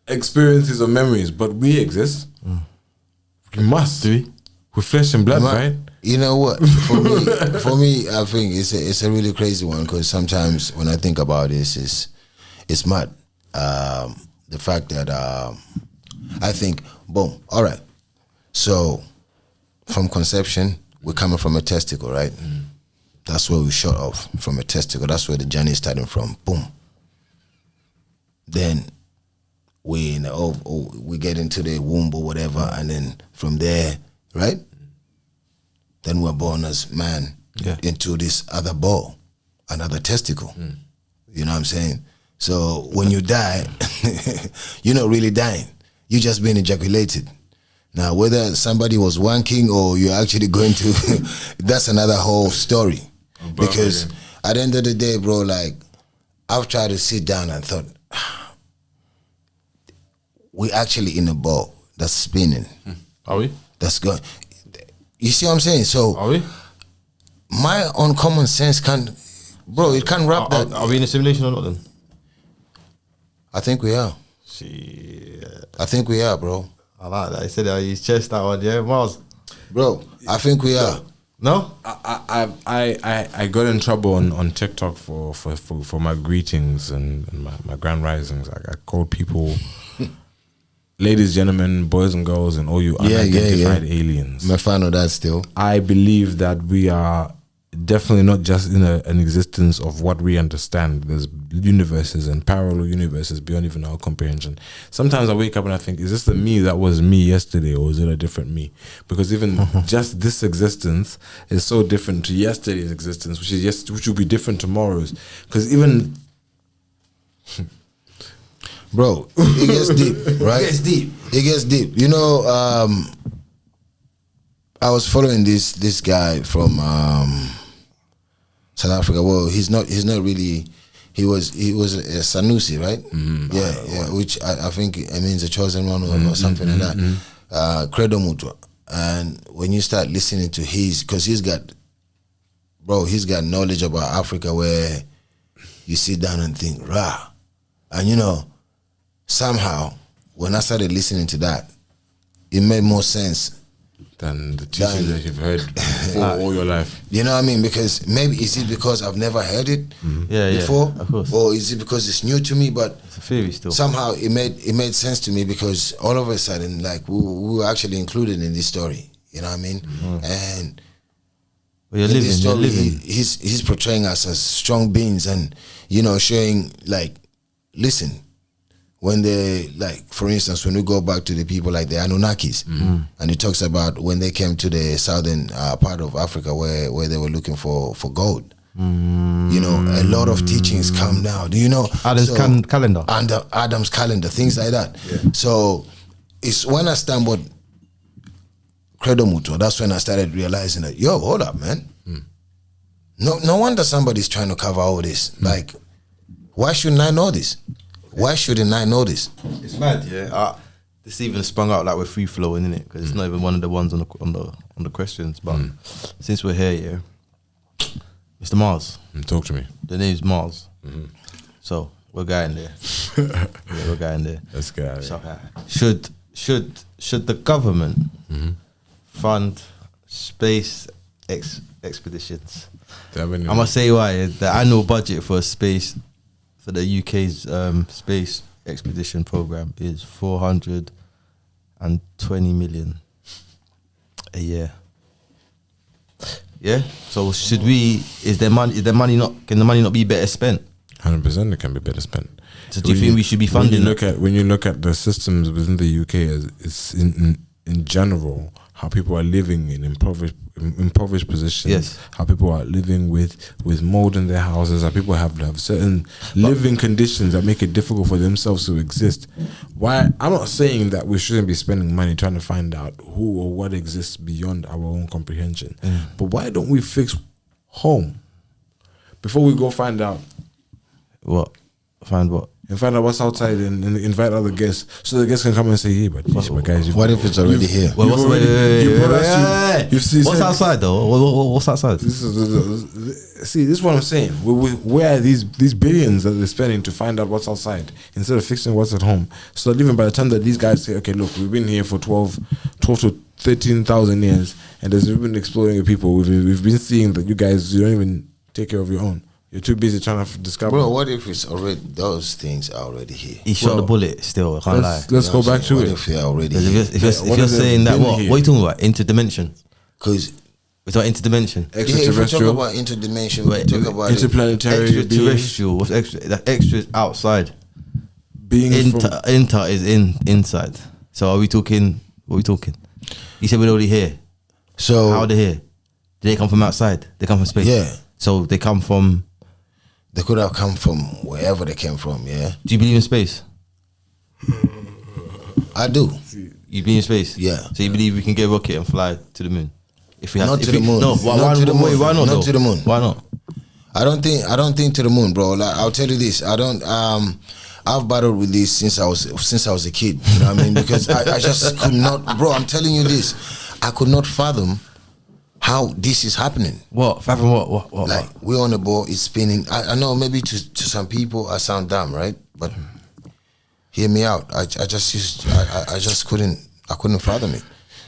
experiences of memories, but we exist. We must. Do we? With flesh and blood, right? You know what? For me, I think it's a really crazy one, because sometimes when I think about this, it's mad. The fact that I think, boom, all right. So from conception, we're coming from a testicle, right? That's where we shot off, from a testicle. That's where the journey is starting from. Boom. Then we get into the womb or whatever, and then from there, right? Then we're born as man into this other ball, another testicle. You know what I'm saying? So when you die, you're not really dying. You're just being ejaculated. Now, whether somebody was wanking or you're actually going to, that's another whole story. Because at the end of the day, bro, like, I've tried to sit down and thought, we're actually in a ball that's spinning. Are we? That's going. You see what I'm saying? So, are we? My own common sense can't, bro, it can't wrap that. Are we in a simulation or not then? I think we are. I think we are, bro. I like that. He said his chest that one, yeah, Miles. Bro, I think we are. No? I got in trouble on TikTok for my greetings and my grand risings. I called people ladies, gentlemen, boys and girls, and all you unidentified aliens. I'm a fan of that still. I believe that we are definitely not just in an existence of what we understand. There's universes and parallel universes beyond even our comprehension. Sometimes I wake up and I think, is this the me that was me yesterday, or is it a different me? Because even just this existence is so different to yesterday's existence, which will be different tomorrow's. Because even bro, it gets deep, right? It gets deep. It gets deep. You know, I was following this guy from South Africa. Well, he's not really. He was a Sanusi, right? Yeah, which I think it means a chosen one or something like that. Credo Mutua. And when you start listening to because he's got knowledge about Africa where you sit down and think, rah. And you know, somehow, when I started listening to that, it made more sense than the teachings that you've heard for all your life. You know what I mean? Because maybe, is it because I've never heard it before? Of course. Or is it because it's new to me? But it's a theory still. Somehow it made sense to me because all of a sudden, like, we were actually included in this story. You know what I mean? And well, this story, he's portraying us as strong beings and, you know, showing, like, listen, when they, like, for instance, when we go back to the people like the Anunnakis, and it talks about when they came to the southern part of Africa where they were looking for gold. You know, a lot of teachings come now. Do you know? Adam's calendar. And Adam's calendar, things like that. Yeah. So it's when I stumbled Credo Mutuo, that's when I started realizing that, yo, hold up, man. No wonder somebody's trying to cover all this. Like, why shouldn't I know this? Why shouldn't I know this? It's mad, yeah. This even sprung out like we're free flowing, innit? Because it's not even one of the ones on the questions. But since we're here, yeah, Mr. Mars. Talk to me. The name's Mars. So we're going there. We're going there. Let's go. Should the government fund space expeditions? I must say why. The annual budget for the UK's space expedition program is 420 million a year. Yeah. So should we? Can the money not be better spent? 100%, it can be better spent. So do you think we should be funding? When you look at the systems within the UK, it's in general how people are living in impoverished positions. Yes. How people are living with mold in their houses. How people have certain living conditions that make it difficult for themselves to exist. Why? I'm not saying that we shouldn't be spending money trying to find out who or what exists beyond our own comprehension. But why don't we fix home before we go find out? What? Find what? And find out what's outside and invite other guests so the guests can come and say, hey, but guys, what if it's already here? What's outside though? What's outside? This is what I'm saying. Where are these billions that they're spending to find out what's outside instead of fixing what's at home? So that even by the time that these guys say, okay, look, we've been here for 12 to 13,000 years and there's been exploring with people. We've been seeing that you guys, you don't even take care of your own. You're too busy trying to discover. Bro, what if it's already, those things are already here? He shot the bullet still, I can't lie. Let's go back to it. What if you're already here? If you're saying that, what are you talking about? Interdimension? Because we're talking interdimension. if we talk about interdimension, we talk about interplanetary extraterrestrial. What's extra? That extra is outside. Inter is inside. So are we talking? What are we talking? You said we're already here. So how are they here? Do they come from outside? They come from space. Yeah. So they come from. They could have come from wherever they came from. Yeah. Do you believe in space? I do. You believe in space? Yeah. So you believe we can get a rocket and fly to the moon? If we have not to the moon. No. Why not? Not to the moon. Why not? I don't think to the moon, bro. Like, I'll tell you this. I've battled with this since I was a kid. You know what I mean? Because I just could not, bro. I'm telling you this. I could not fathom how this is happening. What? Fathom what? Like, we're on the ball, it's spinning. I know maybe to some people I sound dumb, right? But hear me out. I just couldn't fathom it.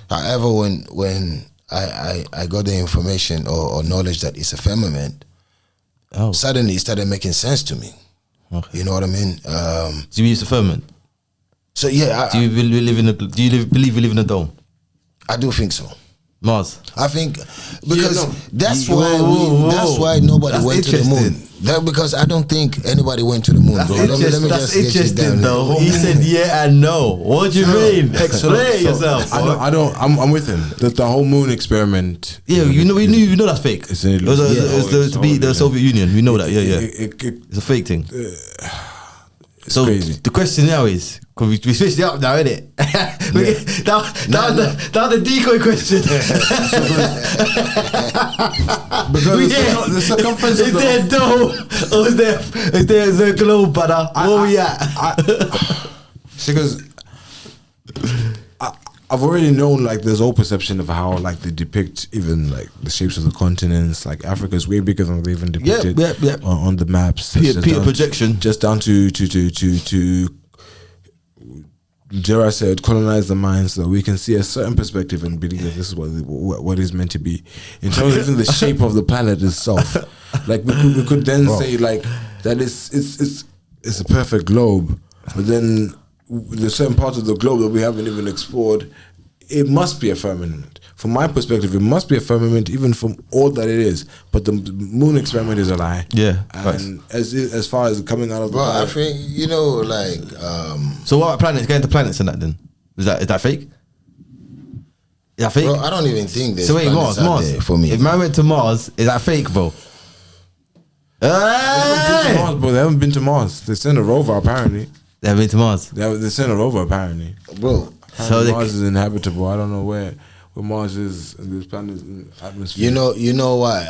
However, when I got the information or knowledge that it's a firmament, suddenly it started making sense to me. Okay. You know what I mean? Do you use the firmament? So yeah. Do you believe we live in a dome? I do think so. Mars. I think because that's why nobody went to the moon. Because I don't think anybody went to the moon. Bro. Let me that's just interesting though. He said yeah and no. What do you mean? Explain yourself. I'm with him. The whole moon experiment. Yeah, we know that's fake. It's to be the Soviet Union. We know that. Yeah. It's a fake thing. So crazy. the question now is, because we switched it up now, innit? That was the decoy question. Because the circumference is of there a dome or is there a globe, brother? Where we at? Because I've already known like there's all perception of how like they depict even like the shapes of the continents. Like Africa's way bigger than they even depicted on the maps. Peter projection, just down to dare I said, colonize the minds so that we can see a certain perspective and believe that this is what is meant to be. In terms of even the shape of the planet itself, like we could then say like that it's a perfect globe, but then the certain parts of the globe that we haven't even explored, it must be a firmament. From my perspective, it must be a firmament, even from all that it is. But the moon experiment is a lie. Yeah, and as far as coming out of, I think like. So what about planets? Getting to planets and that then? Is that fake? Is that fake? Bro, I don't even think there's so wait, planets out there for me. If man went to Mars, is that fake, bro? They haven't been to Mars. They sent a rover apparently. They haven't been to Mars. They sent a rover apparently, bro. So Mars is inhabitable. I don't know where Mars is in this planet's atmosphere. You know why?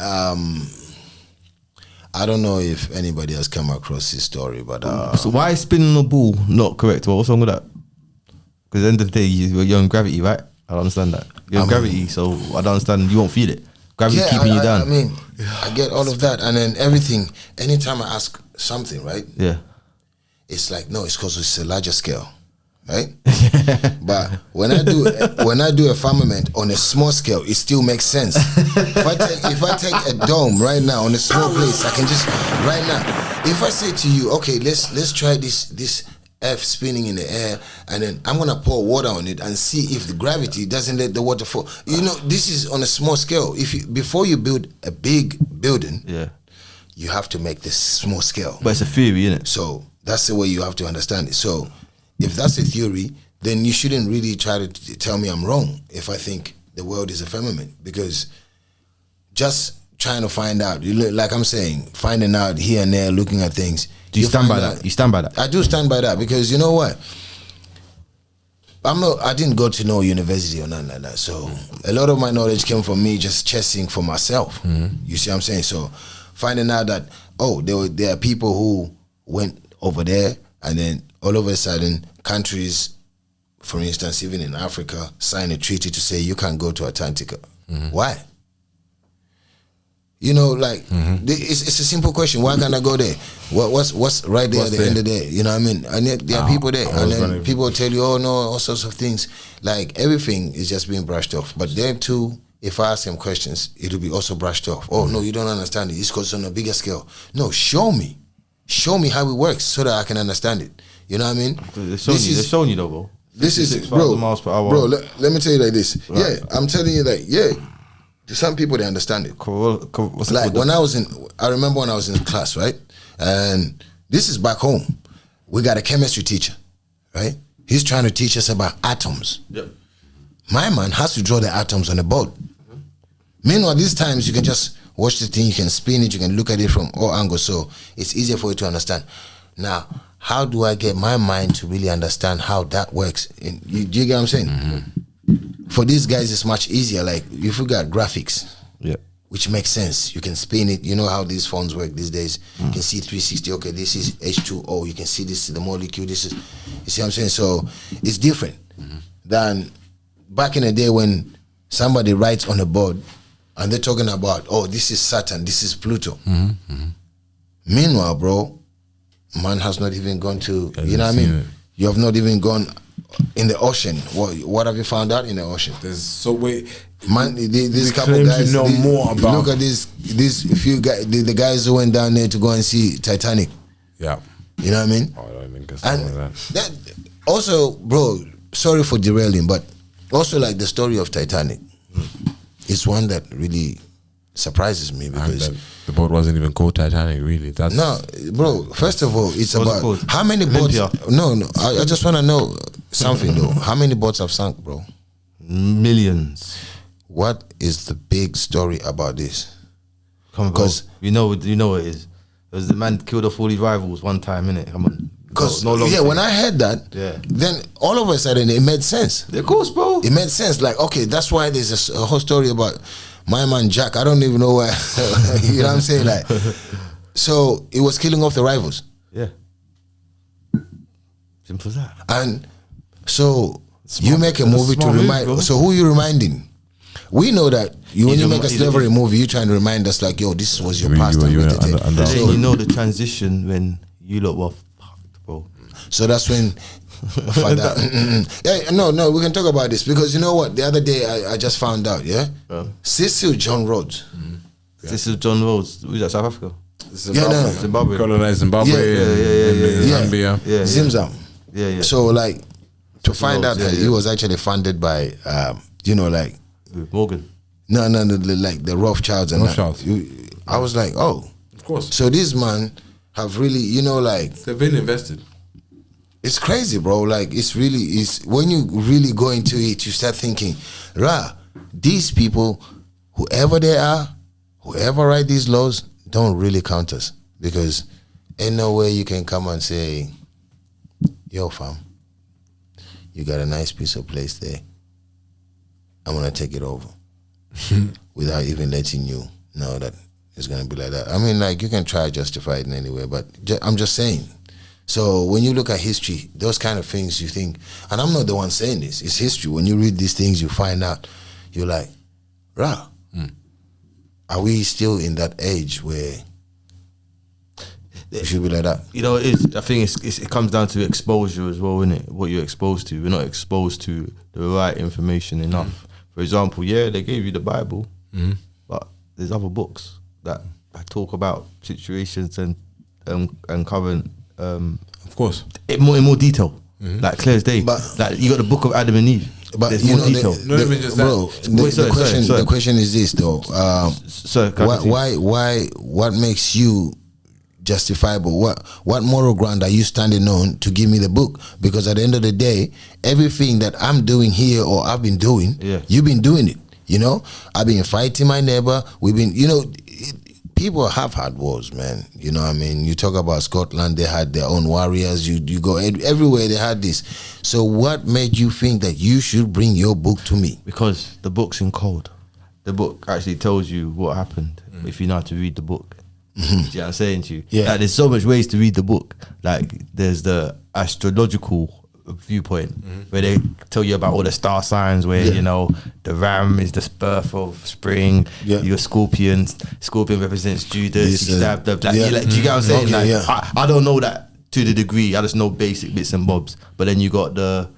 I don't know if anybody has come across this story, but so why is spinning the ball not correct? Well, what's wrong with that? Because at the end of the day, you're in gravity, right? I don't understand that. You're in gravity, so I don't understand. You won't feel it. Gravity's keeping you down. I mean, I get all of that, and then everything. Anytime I ask something, right? Yeah. It's like, no, it's because it's a larger scale, right? But when I do a firmament on a small scale, it still makes sense. If I take a dome right now on a small place, I can just right now. If I say to you, okay, let's try this F spinning in the air, and then I'm gonna pour water on it and see if the gravity doesn't let the water fall. This is on a small scale. Before you build a big building, you have to make this small scale. But it's a theory, isn't it? So that's the way you have to understand it. So if that's a theory, then you shouldn't really try to tell me I'm wrong if I think the world is a firmament, because just trying to find out, like I'm saying, finding out here and there, looking at things. Do you stand by that? You stand by that? I do stand by that, because you know what? I didn't go to no university or nothing like that. So a lot of my knowledge came from me just chasing for myself. You see what I'm saying? So finding out that, there are people who went over there, and then all of a sudden countries, for instance, even in Africa, sign a treaty to say you can't go to Antarctica. Why? It's a simple question. Why can't I go there? What's right there at the end of the day? You know what I mean? And there are people there, and then people tell you, oh no, all sorts of things. Like everything is just being brushed off. But then too, if I ask them questions, it'll be also brushed off. Oh no, you don't understand it. It's because it's on a bigger scale. No, show me how it works so that I can understand it. You know what I mean? They're showing you though, bro. This is, miles per hour. Bro, let me tell you like this. Right. Yeah, I'm telling you like, to some people they understand it. What's like I remember when I was in class, right? And this is back home. We got a chemistry teacher, right? He's trying to teach us about atoms. Yep. My man has to draw the atoms on a board. Meanwhile, these times you can just watch the thing, you can spin it, you can look at it from all angles, so it's easier for you to understand. Now, how do I get my mind to really understand how that works? Do you get what I'm saying? For these guys, it's much easier. Like, if you got graphics, which makes sense, you can spin it. You know how these phones work these days. You can see 360, okay, this is H2O. You can see this, the molecule, this is, you see what I'm saying? So, it's different than back in the day when somebody writes on a board and they're talking about, this is Saturn, this is Pluto. Meanwhile, bro, man has not even gone to, you know what I mean? You have not even gone in the ocean. What have you found out in the ocean? There's so man, these couple guys know more about. Look at these few guys, the guys who went down there to go and see Titanic. Yeah, you know what I mean. I don't even guess that also, bro. Sorry for derailing, but also like the story of Titanic is one that really surprises me, because the boat wasn't even called Titanic, really. That's no, bro. First of all, it's about how many boats. Olympia. No. I just want to know something though. How many boats have sunk, bro? Millions. What is the big story about this? Come on, bro. You know what it is. It was the man killed off all his rivals one time, innit? Come on. Because No long when I heard that, then all of a sudden it made sense. Of course, bro. It made sense. Like, okay, that's why there's a whole story about my man Jack. I don't even know why. You know what I'm saying? Like, so it was killing off the rivals. Yeah. Simple as that. And so you make a movie to remind. So who you reminding? We know that when you make a slavery movie, you're trying to remind us like, yo, this was your past. Then you know the transition when you lot were fucked, bro. So that's when. No, we can talk about this because you know what? The other day I just found out. Cecil John Rhodes. Cecil John Rhodes. Was that South Africa? Zimbabwe. Colonized Zimbabwe. Zambia. Zimzam. Yeah. So like to find out that he was actually funded by Morgan. No, like the Rothschilds and Rothschilds. I was like, oh, of course. So this man have really, like they've been invested. It's crazy, bro. Like it's when you really go into it, you start thinking, these people, whoever they are, whoever write these laws, don't really count us because ain't no way you can come and say, yo, fam, you got a nice piece of place there. I'm gonna take it over without even letting you know that it's gonna be like that. I mean, like you can try to justify it in any way, but I'm just saying. So when you look at history, those kind of things you think, and I'm not the one saying this, it's history. When you read these things, you find out, you're like, are we still in that age where it should be like that? You know, I think it comes down to exposure as well, innit? What you're exposed to. We're not exposed to the right information enough. For example, they gave you the Bible, but there's other books that talk about situations and current, of course, in more detail, like clear as day. But like you got the Book of Adam and Eve. But there's you more know, detail. The question is this though: what makes you justifiable? What moral ground are you standing on to give me the book? Because at the end of the day, everything that I'm doing here or I've been doing, you've been doing it. You know, I've been fighting my neighbor. We've been, people have had wars, man. You know what I mean? You talk about Scotland, they had their own warriors. You go everywhere, they had this. So what made you think that you should bring your book to me? Because the book's in code. The book actually tells you what happened if you know how to read the book. Do you know what I'm saying to you? Yeah. Like, there's so much ways to read the book. Like there's the astrological viewpoint where they tell you about all the star signs where the ram is the birth of spring. Your scorpion represents Judas. He stabbed up. Do you get what I'm saying? I don't know that to the degree. I just know basic bits and bobs. But then you got the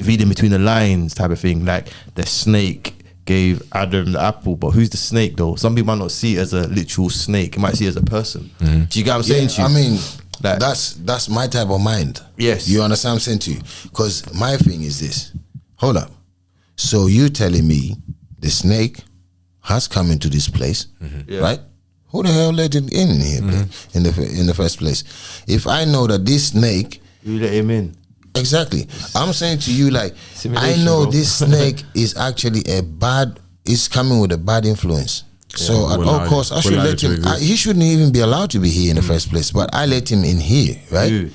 reading between the lines type of thing. Like the snake gave Adam the apple, but who's the snake though? Some people might not see it as a literal snake. It might see it as a person. Do you get what I'm saying to you? I mean, like, that's my type of mind. Yes. You understand what I'm saying to you? Because my thing is this. Hold up. So you telling me the snake has come into this place, right? Who the hell let it in here in the first place? If I know that this snake, you let him in. Exactly. I'm saying to you, like, I know this snake is actually is coming with a bad influence. So at all costs, I should let him. He shouldn't even be allowed to be here in the first place. But I let him in here, right?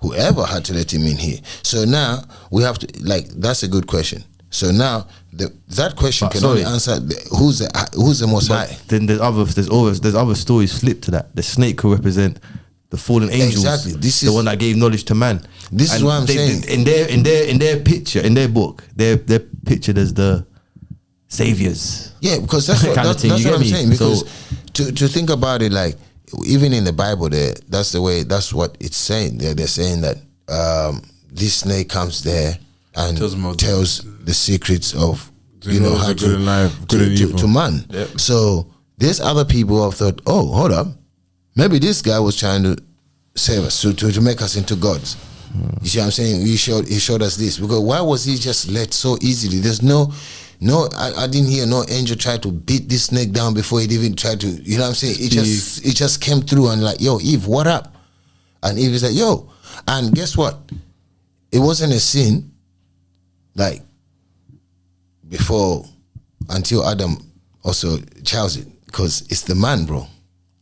Whoever had to let him in here. So now we have to, like, that's a good question. So now that question can only answer who's the most high. Then there's other stories flipped to that. The snake could represent the fallen angels. Exactly. This is the one that gave knowledge to man. This is what I'm saying. In their picture, in their book, they're pictured as the saviors. Yeah, because that's what I'm saying. Because to think about it, like even in the Bible, that's what it's saying. They're saying that this snake comes there and tells the secrets of how to man. Yep. So there's other people who have thought, oh, hold up, maybe this guy was trying to save us, to make us into gods. You see what I'm saying? He showed us this, because why was he just let so easily? There's I didn't hear no angel try to beat this snake down before it even tried to, you know what I'm saying? It just came through and like, yo, Eve, what up? And Eve is like, yo. And guess what? It wasn't a sin, like, until Adam also chose it, because it's the man, bro.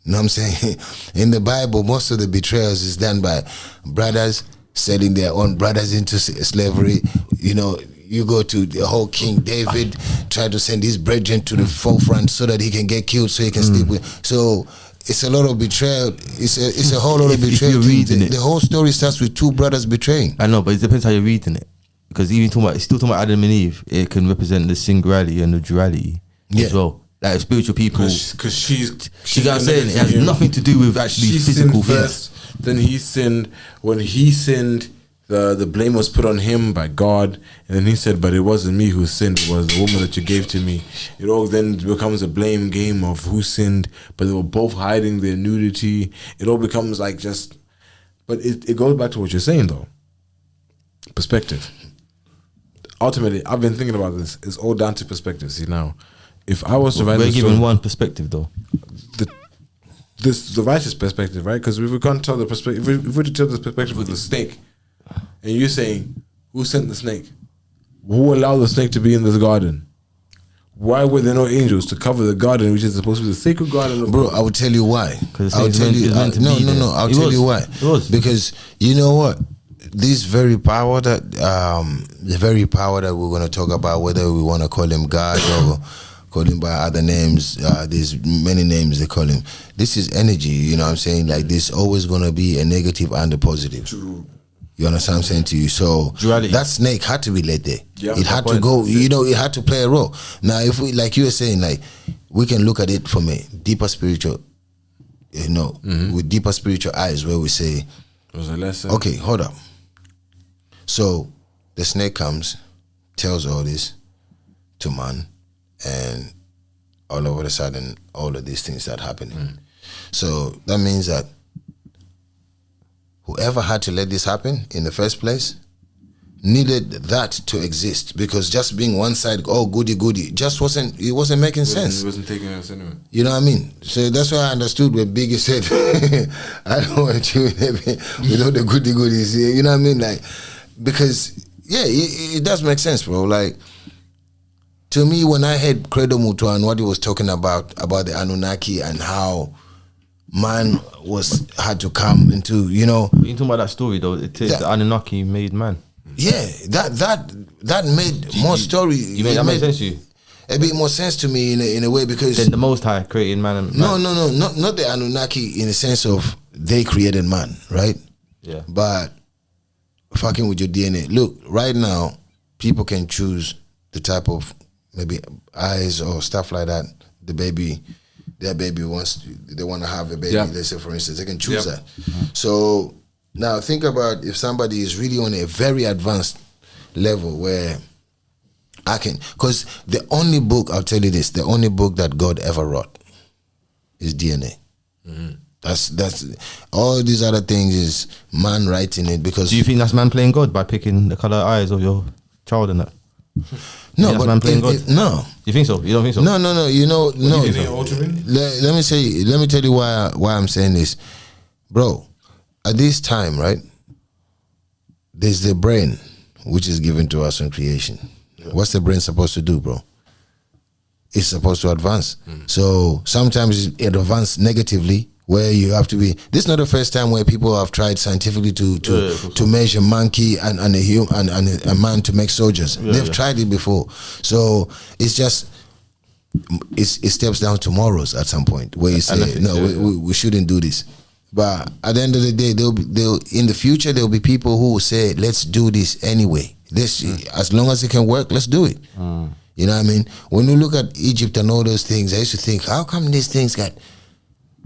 You know what I'm saying? In the Bible, most of the betrayals is done by brothers selling their own brothers into slavery. You know, you go to the whole King David, try to send his brethren to the forefront so that he can get killed, so he can sleep with. So it's a lot of betrayal. It's a whole lot of betrayal. The whole story starts with two brothers betraying. I know, but it depends how you're reading it. Because even still talking about Adam and Eve, it can represent the singularity and the duality as well. Like spiritual people, because she's you know what I'm saying? It has nothing to do with actually physical things. Then he sinned. When he sinned, the blame was put on him by God, and then he said, "But it wasn't me who sinned; it was the woman that you gave to me." It all then becomes a blame game of who sinned, but they were both hiding their nudity. It all becomes like just, but it goes back to what you're saying though. Perspective. Ultimately, I've been thinking about this. It's all down to perspective. See now. If I was to write we're given one perspective though. The righteous perspective, right? Because if we can't tell the perspective, if we were to tell the perspective of the snake, and you're saying, who sent the snake? Who allowed the snake to be in this garden? Why were there no angels to cover the garden, which is supposed to be the sacred garden? Bro, I will tell you why. I'll tell you. I'll tell you why. Because you know what? This very power that the very power that we're going to talk about, whether we want to call him God or call him by other names, there's many names they call him. This is energy, you know what I'm saying? Like, there's always going to be a negative and a positive. True. You understand what I'm saying to you? So duality. That snake had to be let there. Yep, it had to go, you know, it had to play a role. Now, if we, like you were saying, like, we can look at it from a deeper spiritual, you know, with deeper spiritual eyes, where we say, there's a lesson. Okay, hold up. So the snake comes, tells all this to man, and all of a sudden, all of these things start happening. So that means that whoever had to let this happen in the first place needed that to exist, because just being one side, oh goody goody, just wasn't making sense. It wasn't taking us anywhere. You know what I mean? So that's why I understood when Biggie said, "I don't want you with all the goody goodies." You know what I mean? Like, because yeah, it does make sense, bro. Like, to me, when I heard Credo Mutua and what he was talking about the Anunnaki and how man had to come into, you know. You talking about that story though? The Anunnaki made man. Yeah, that made more story. That made sense to you? A bit more sense to me in a way, because then the Most High created man. And no, not the Anunnaki in the sense of they created man, right? Yeah. But fucking with your DNA. Look, right now, people can choose the type of maybe eyes or stuff like that. Their baby they want to have a baby. Let's say, for instance, they can choose that. So now think about if somebody is really on a very advanced level where I can, because the only book, I'll tell you this, the only book that God ever wrote is DNA. That's all these other things is man writing it. Because do you think that's man playing God by picking the color eyes of your child and that? No, but man playing God? No. You think so? You don't think so? No. You know, no. Let me tell you why I'm saying this, bro. At this time, right? There's the brain, which is given to us in creation. What's the brain supposed to do, bro? It's supposed to advance. So sometimes it advances negatively, where you have to be. This is not the first time where people have tried scientifically to measure monkey and a human and a man to make soldiers. They've tried it before. So it's just it steps down to morals at some point where you say we shouldn't do this. But at the end of the day, in the future there'll be people who will say, let's do this anyway. As long as it can work, let's do it. You know what I mean? When you look at Egypt and all those things, I used to think, how come these things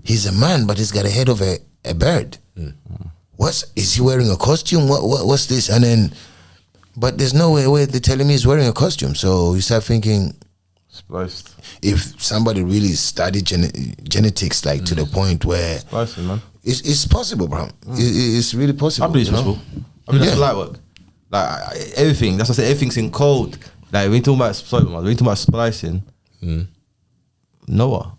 he's a man, but he's got a head of a bird. Is he wearing a costume? What's this? And then, but there's no way they're telling me he's wearing a costume. So you start thinking, spliced. If somebody really studied genetics, like to the point where splicing, man, it's possible, bro. It's really possible. I believe it's possible. I mean, that's light work. Like everything. That's what I say. Everything's in code. Like when you talking about splicing, Noah.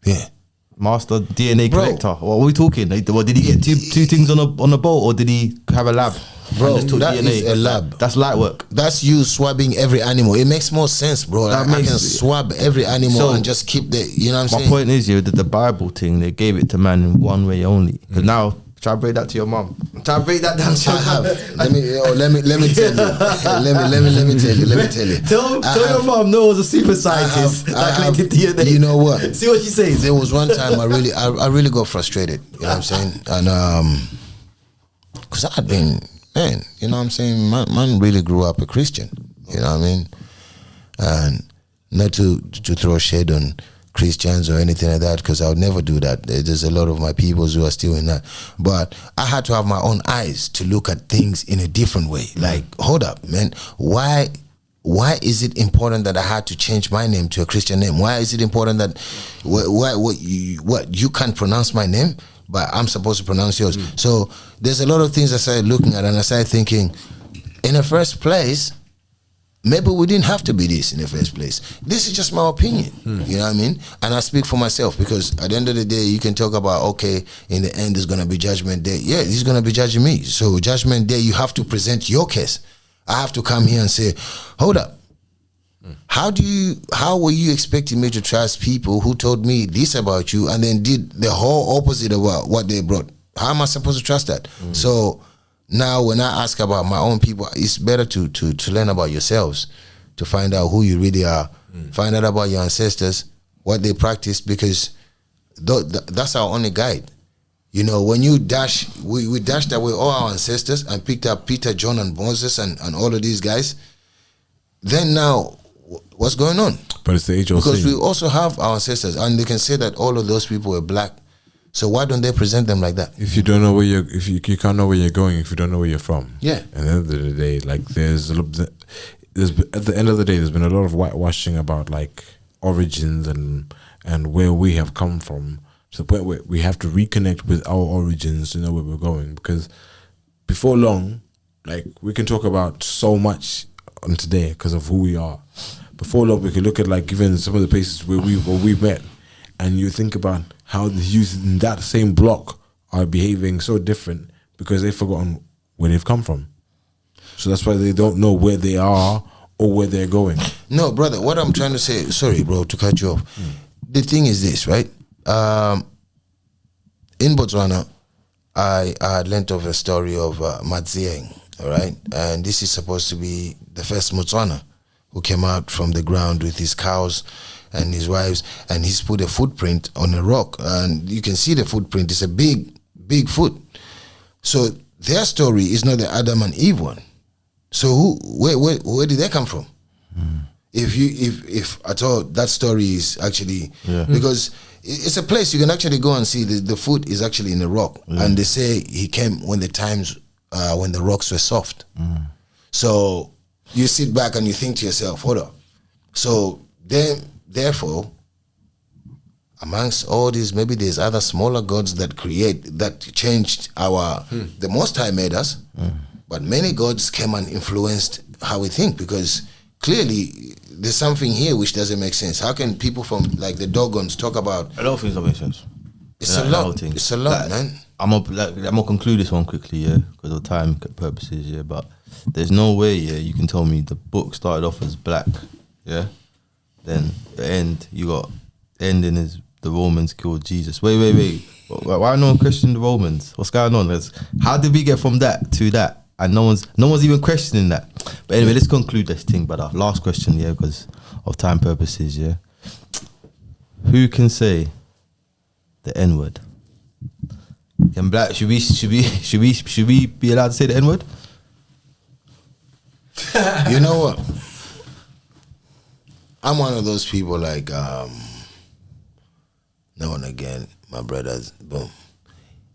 Yeah. Master DNA collector. What are we talking? Like, did he get two things on a boat, or did he have a lab? Bro, just took that DNA. is a lab. That's light work. That's you swabbing every animal. It makes more sense, bro. That I makes can it. swab every animal So, and just keep the, you know what I'm My saying? point is, yeah, that the Bible thing, they gave it to man in one way only. Because now, try to break that to your mum. Try to break that down to I your have. mum. Let me tell you. Let me tell you. Tell your mum no was a super scientist that collected DNA. You know what? See what she says. There was one time I really got frustrated. You know what I'm saying? And because I had been, man, you know what I'm saying? Man really grew up a Christian. You know what I mean? And not to throw shade on Christians or anything like that, because I would never do that. There's a lot of my peoples who are still in that. But I had to have my own eyes to look at things in a different way. Like, hold up, man. Why is it important that I had to change my name to a Christian name? Why is it important that you can't pronounce my name, but I'm supposed to pronounce yours? So there's a lot of things I started looking at, and I started thinking, in the first place, maybe we didn't have to be this in the first place. This is just my opinion. You know what I mean? And I speak for myself, because at the end of the day, you can talk about, okay, in the end, there's going to be judgment day. Yeah, he's going to be judging me. So judgment day, you have to present your case. I have to come here and say, hold up. How were you expecting me to trust people who told me this about you and then did the whole opposite of what they brought? How am I supposed to trust that? So now when I ask about my own people, it's better to learn about yourselves, to find out who you really are, find out about your ancestors, what they practiced, because that's our only guide. You know, when you we dashed away all our ancestors and picked up Peter, John, and Moses and all of these guys, then now what's going on? But it's the age old Because thing. we also have our ancestors, and they can say that all of those people were black. So why don't they present them like that? If you don't know you can't know where you're going if you don't know where you're from. Yeah. At the end of the day, like at the end of the day, there's been a lot of whitewashing about like origins and where we have come from, to the point where we have to reconnect with our origins to know where we're going. Because before long, like, we can talk about so much on today because of who we are. Before long, we can look at like even some of the places where we met, and you think about how the youth in that same block are behaving so different because they've forgotten where they've come from. So that's why they don't know where they are or where they're going. No, brother, what I'm trying to say, sorry, bro, to cut you off. The thing is this, right? In Botswana, I had learnt of a story of Madzieng, all right? And this is supposed to be the first Botswana who came out from the ground with his cows and his wives, and he's put a footprint on a rock, and you can see the footprint. It's a big foot. So their story is not the Adam and Eve one. So where did they come from? If at all that story is actually, because it's a place you can actually go and see the foot is actually in a rock, and they say he came when the times when the rocks were soft. So you sit back and you think to yourself, hold up. So therefore, amongst all these, maybe there's other smaller gods that changed the Most High made us, but many gods came and influenced how we think, because clearly there's something here which doesn't make sense. How can people from like the Dogons talk about? A lot of things don't make sense. It's a lot. It's a lot, man. I'm gonna conclude this one quickly, yeah, because of time purposes, yeah. But there's no way, yeah, you can tell me the book started off as black, yeah. Then the end, ending is the Romans killed Jesus. Wait. Why no one question the Romans? What's going on? How did we get from that to that? And no one's even questioning that. But anyway, let's conclude this thing. But last question, yeah, because of time purposes, yeah. Who can say the N-word? Can black should we be allowed to say the N-word? You know what? I'm one of those people like now and again, my brothers, boom,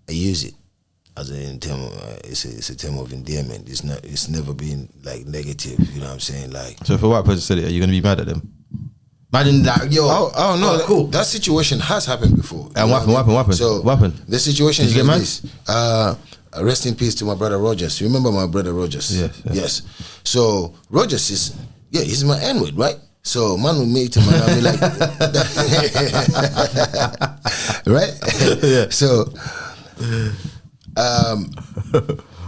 I use it as a term. It's a term of endearment. It's never been like negative. You know what I'm saying? Like, so if a white person said it, are you gonna be mad at them? Imagine that, yo. Oh no, cool. That situation has happened before. And what happened? So what happened? The situation Did is you like get this. Rest in peace to my brother Rogers. You remember my brother Rogers? Yes. So Rogers he's my N-word, right? So man will meet him and I'll be like, right? Yeah. So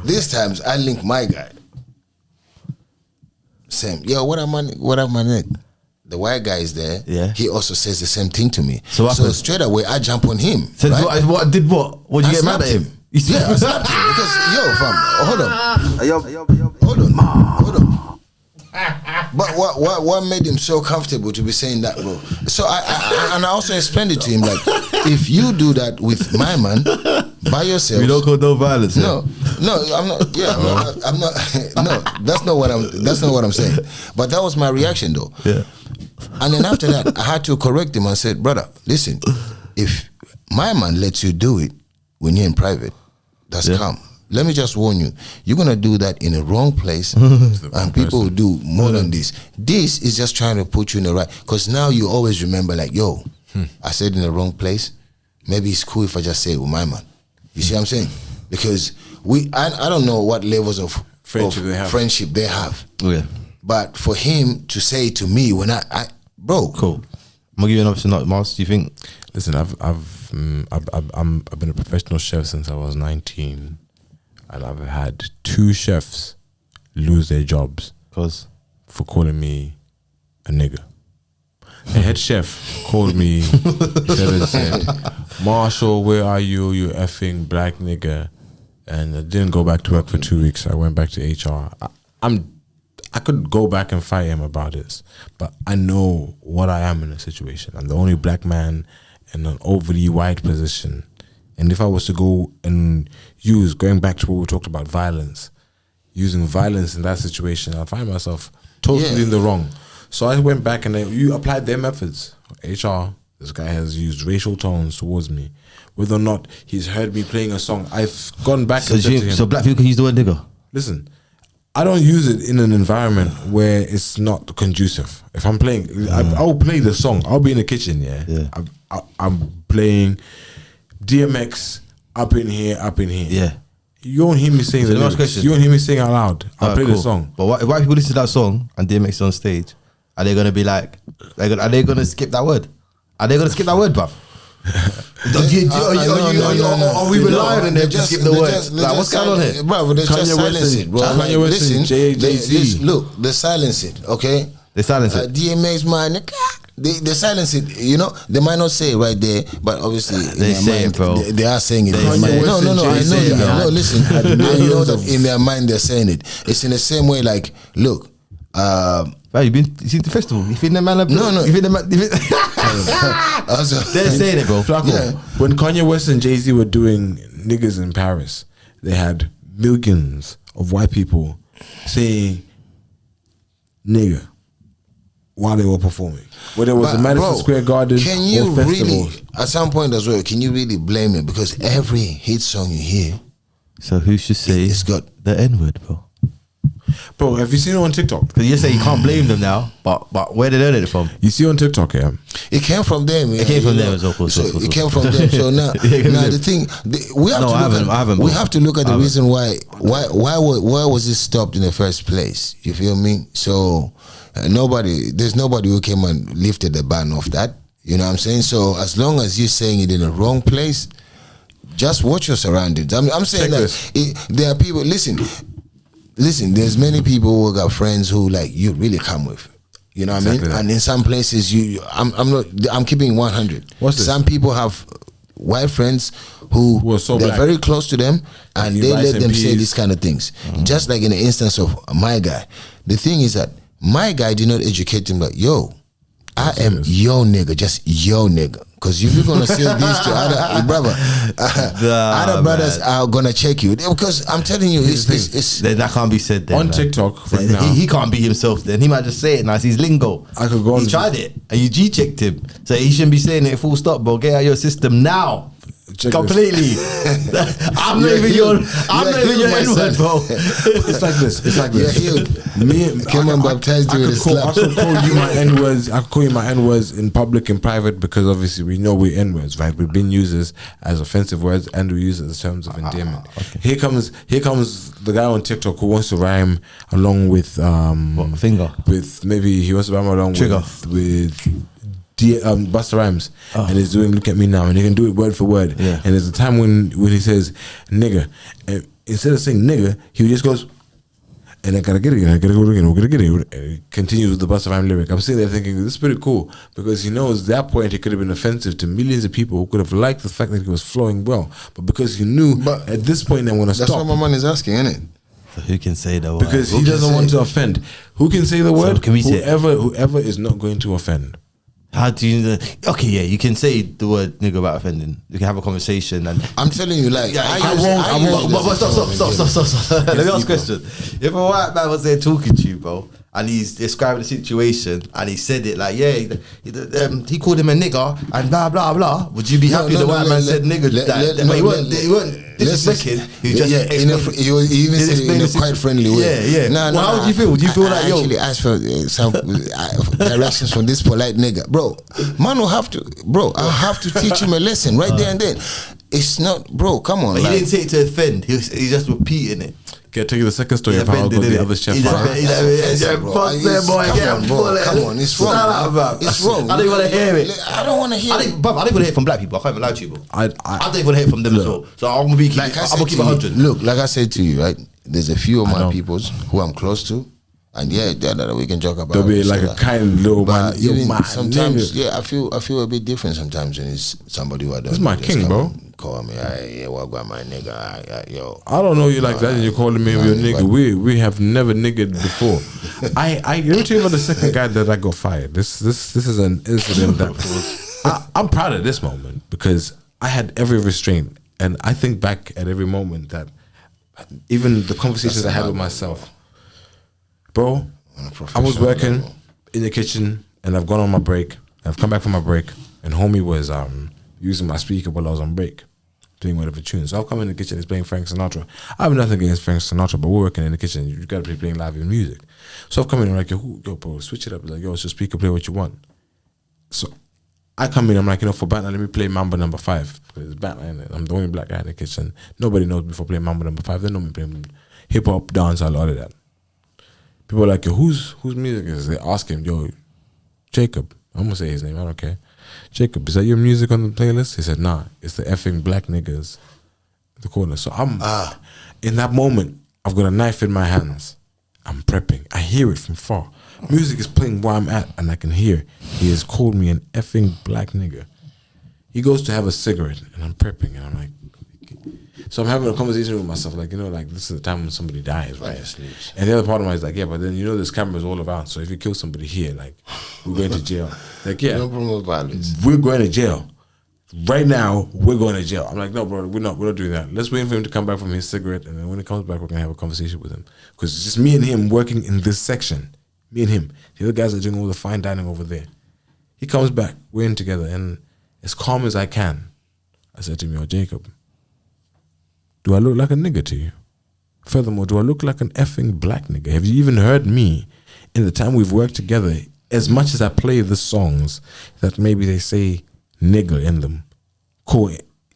These times I link my guy. Same. Yo, what up, my nigga? The white guy is there. Yeah. He also says the same thing to me. So straight away I jump on him. So right? what? Did what? What did you get mad at him? Yeah, I slapped him because fam, hold on. But what made him so comfortable to be saying that, bro? So I also explained it to him like, if you do that with my man by yourself, We don't call no violence. no, I'm not. Yeah, I'm not. No, that's not what I'm saying. But that was my reaction though. Yeah. And then after that, I had to correct him and said, brother, listen, if my man lets you do it when you're in private, that's calm. Let me just warn you, you're going to do that in the wrong place and people will do more than this. This is just trying to put you in the right, because now you always remember like, yo, I said in the wrong place. Maybe it's cool if I just say it with my man. You see what I'm saying? Because I don't know what levels of friendship they have. Oh, yeah. But for him to say it to me when bro. Cool. I'm gonna give you an option, not Mars. Do you think? Listen, I've been a professional chef since I was 19, and I've had 2 chefs lose their jobs for calling me a nigger. The head chef called me and said, "Marshall, where are you? You effing black nigger." And I didn't go back to work for 2 weeks. I went back to HR. I could go back and fight him about this, but I know what I am in a situation. I'm the only black man in an overly white position. And if I was to go and going back to what we talked about, violence, using violence in that situation, I'd find myself totally in the wrong. So I went back and you applied their methods. HR, this guy has used racial tones towards me. Whether or not he's heard me playing a song, I've gone back and said to him, so black people can use the word nigger? Listen, I don't use it in an environment where it's not conducive. If I'm playing, I'll play the song. I'll be in the kitchen, I'm playing DMX up in here. Yeah. You won't hear me sing the lyrics. You won't hear me sing out loud. I'll play the song. But white people listen to that song and DMX is on stage, are they gonna be like, are they gonna skip that word? Are they gonna skip that word, bruv? Are we relying on them to skip the word? Like, what's going on here? Bro, they just silence it, bro. Kanye West and Jay-Z. Look, they silence it, okay? They silence it. DMX, man, they silence it. You know, they might not say it right there, but obviously they say it, bro. They are saying it. No, I know that. No, listen, I know that in their mind they're saying it. It's in the same way, like, look. You seen the festival? You think the man? No. You think the man? They're saying it, bro. Yeah. When Kanye West and Jay-Z were doing niggas in Paris, they had millions of white people saying nigger while they were performing. Whether it was a Madison Square Garden can you or festival. Really, at some point as well, can you really blame it? Because every hit song you hear, so who should say it's got the N-word, bro? Bro, have you seen it on TikTok? Because you say you can't blame them now, but where did they learn it from? You see on TikTok, yeah? It came from them. It came from them as well. It came from them. So now the thing we have to look at the reason why was it stopped in the first place? You feel me? So there's nobody who came and lifted the ban off that. You know what I'm saying? So as long as you're saying it in the wrong place, just watch your surroundings. I'm saying there are people. Listen, there's many people who got friends who like you really come with. You know what I mean? That. And in some places I'm keeping 100. Some people have white friends who they're very close to them and they let them say these kind of things. Just like in the instance of my guy. The thing is that my guy did not educate him like, yo, I am your nigga, just your nigga. Because if you're gonna say this to other brothers are gonna check you. Because I'm telling you, that can't be said then, on TikTok right now. He can't be himself then. He might just say it now. It's his lingo. I could go on. He tried it and you G-checked him. So he shouldn't be saying it full stop, bro. Get out of your system now. Completely. I'm not even your N-word, bro. It's like this. Come on, baptized you with a slap. I could call you my N-words. I could call you my N-words in public and private because obviously we know we're N-words, right? We've been used as offensive words and we use it as terms of endearment. Okay. Here comes the guy on TikTok who wants to rhyme along with finger. With maybe he wants to rhyme along Trigger. with Busta Rhymes and he's doing Look At Me Now and he can do it word for word and there's a time when he says nigga instead of saying nigga, he just goes, and I gotta get it, I gotta go again, we're gonna get it. And he continues with the Bust of Rhyme lyric. I'm sitting there thinking, this is pretty cool, because he knows that point it could have been offensive to millions of people who could have liked the fact that he was flowing well. But because he knew at this point I'm gonna stop. That's what my man is asking, isn't it? So who can say the word? Because he doesn't want to offend. Who can say the word? can we say whoever is not going to offend. How do you? Okay, yeah, you can say the word nigga without offending. You can have a conversation, and I'm telling you, like, I won't. But stop. Let me ask a question. If a white man was there talking to you, bro, and he's describing the situation, and he said it like, yeah, he called him a nigger and blah blah blah. Would you be happy the white man said nigger? But he weren't disrespecting. He was just he even said it in a quite friendly way. Yeah. Well, how do you feel? Do you feel like I actually asked for some directions from this polite nigga, bro? Man will have to, bro. I'll have to teach him a lesson right there and then. It's not, bro. Come on. But he didn't say it to offend. He's just repeating it. Can I tell you the second story of how I got the other chef fired? Come on, it's wrong. It's wrong. I don't want to hear it. I don't want to hear it. I don't want to hear it from black people. I can't even lie to you, bro. I don't even want to hear it from them as well. So I'm gonna be keep. I'm gonna keep 100. Look, like I said to you, right? There's a few of my peoples who I'm close to, and we can joke about. There'll be like a kind little man. Sometimes, I feel a bit different sometimes when it's somebody who I don't. This is my king, bro. Call me, what about my nigga? Yo, I don't know you like that, and you're calling me your nigga. We have never niggered before. Let me tell you about the second guy that I got fired. This is an incident that I'm proud of this moment because I had every restraint, and I think back at every moment that even the conversations I had with myself, bro. I was working in the kitchen, and I've gone on my break. I've come back from my break, and homie was using my speaker while I was on break, doing whatever tune. So I've come in the kitchen, he's playing Frank Sinatra. I have nothing against Frank Sinatra, but we're working in the kitchen. You gotta be playing live music. So I've come in and I'm like, yo, bro, switch it up. He's like, yo, it's your speaker, play what you want. So I come in, I'm like, for Batman, let me play Mambo number 5. Because it's Batman, I'm the only black guy in the kitchen. Nobody knows before playing Mambo number 5. They know me playing hip hop, dance, all of that. People are like, yo, whose music is it? They ask him, yo, Jacob. I'm gonna say his name, I don't care. Jacob, is that your music on the playlist? He said, nah, it's the effing black niggas in the corner. So I'm in that moment, I've got a knife in my hands. I'm prepping. I hear it from far. Music is playing where I'm at, and I can hear he has called me an effing black nigga. He goes to have a cigarette, and I'm prepping, and I'm like, so I'm having a conversation with myself, like, this is the time when somebody dies, right? And the other part of me is like, yeah, but then there's cameras all around, so if you kill somebody here, like, we're going to jail. Like, yeah, don't promote violence. We're going to jail. Right now, we're going to jail. I'm like, no, bro, we're not doing that. Let's wait for him to come back from his cigarette, and then when he comes back, we're gonna have a conversation with him. Because it's just me and him working in this section. Me and him. The other guys are doing all the fine dining over there. He comes back, we're in together, and as calm as I can, I said to him, yo, Jacob, do I look like a nigga to you? Furthermore, do I look like an effing black nigga? Have you even heard me in the time we've worked together, as much as I play the songs that maybe they say nigga in them,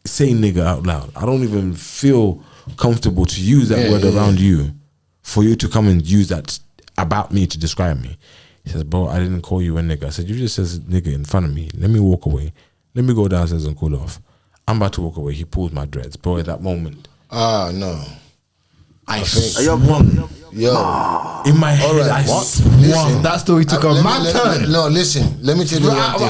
say nigga out loud. I don't even feel comfortable to use that word around you for you to come and use that about me to describe me. He says, bro, I didn't call you a nigga. I said, you just said nigga in front of me. Let me walk away. Let me go downstairs and cool off. I'm about to walk away. He pulls my dreads. Bro, at that moment, no. I swung. Yo. In my head, right, I swung. That story took a mad turn. No, listen. Let me tell you one thing.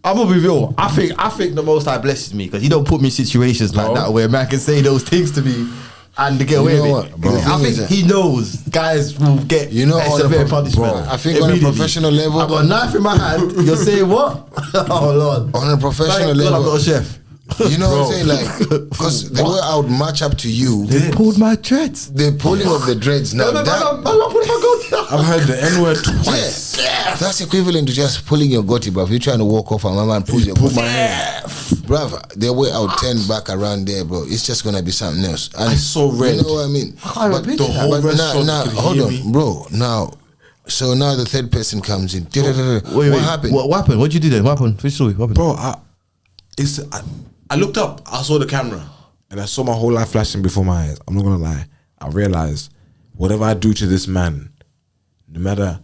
I'm gonna be real. I think the Most High blesses me because he don't put me in situations like that where man can say those things to me and to get away with it. I think he knows guys will get a severe punishment. I think on a professional level, I've got a knife in my hand. You're saying what? Oh Lord. On a professional level, I've got a chef. You know what I'm saying? Like, because the way I would match up to you, they pulled my dreads. The pulling of the dreads now. I've heard the Nword twice. Yeah. That's equivalent to just pulling your goatee, but if you're trying to walk off and my man pulls your goatee, my hair. Brother, the way I would turn back around there, bro, it's just gonna be something else. And it's so red. You know what I mean? But the whole restaurant now hold on, bro. So now the third person comes in. Wait, what happened? What happened? What did you do then? What happened? Which story? What happened? Bro, I looked up, I saw the camera, and I saw my whole life flashing before my eyes. I'm not gonna lie. I realized whatever I do to this man, no matter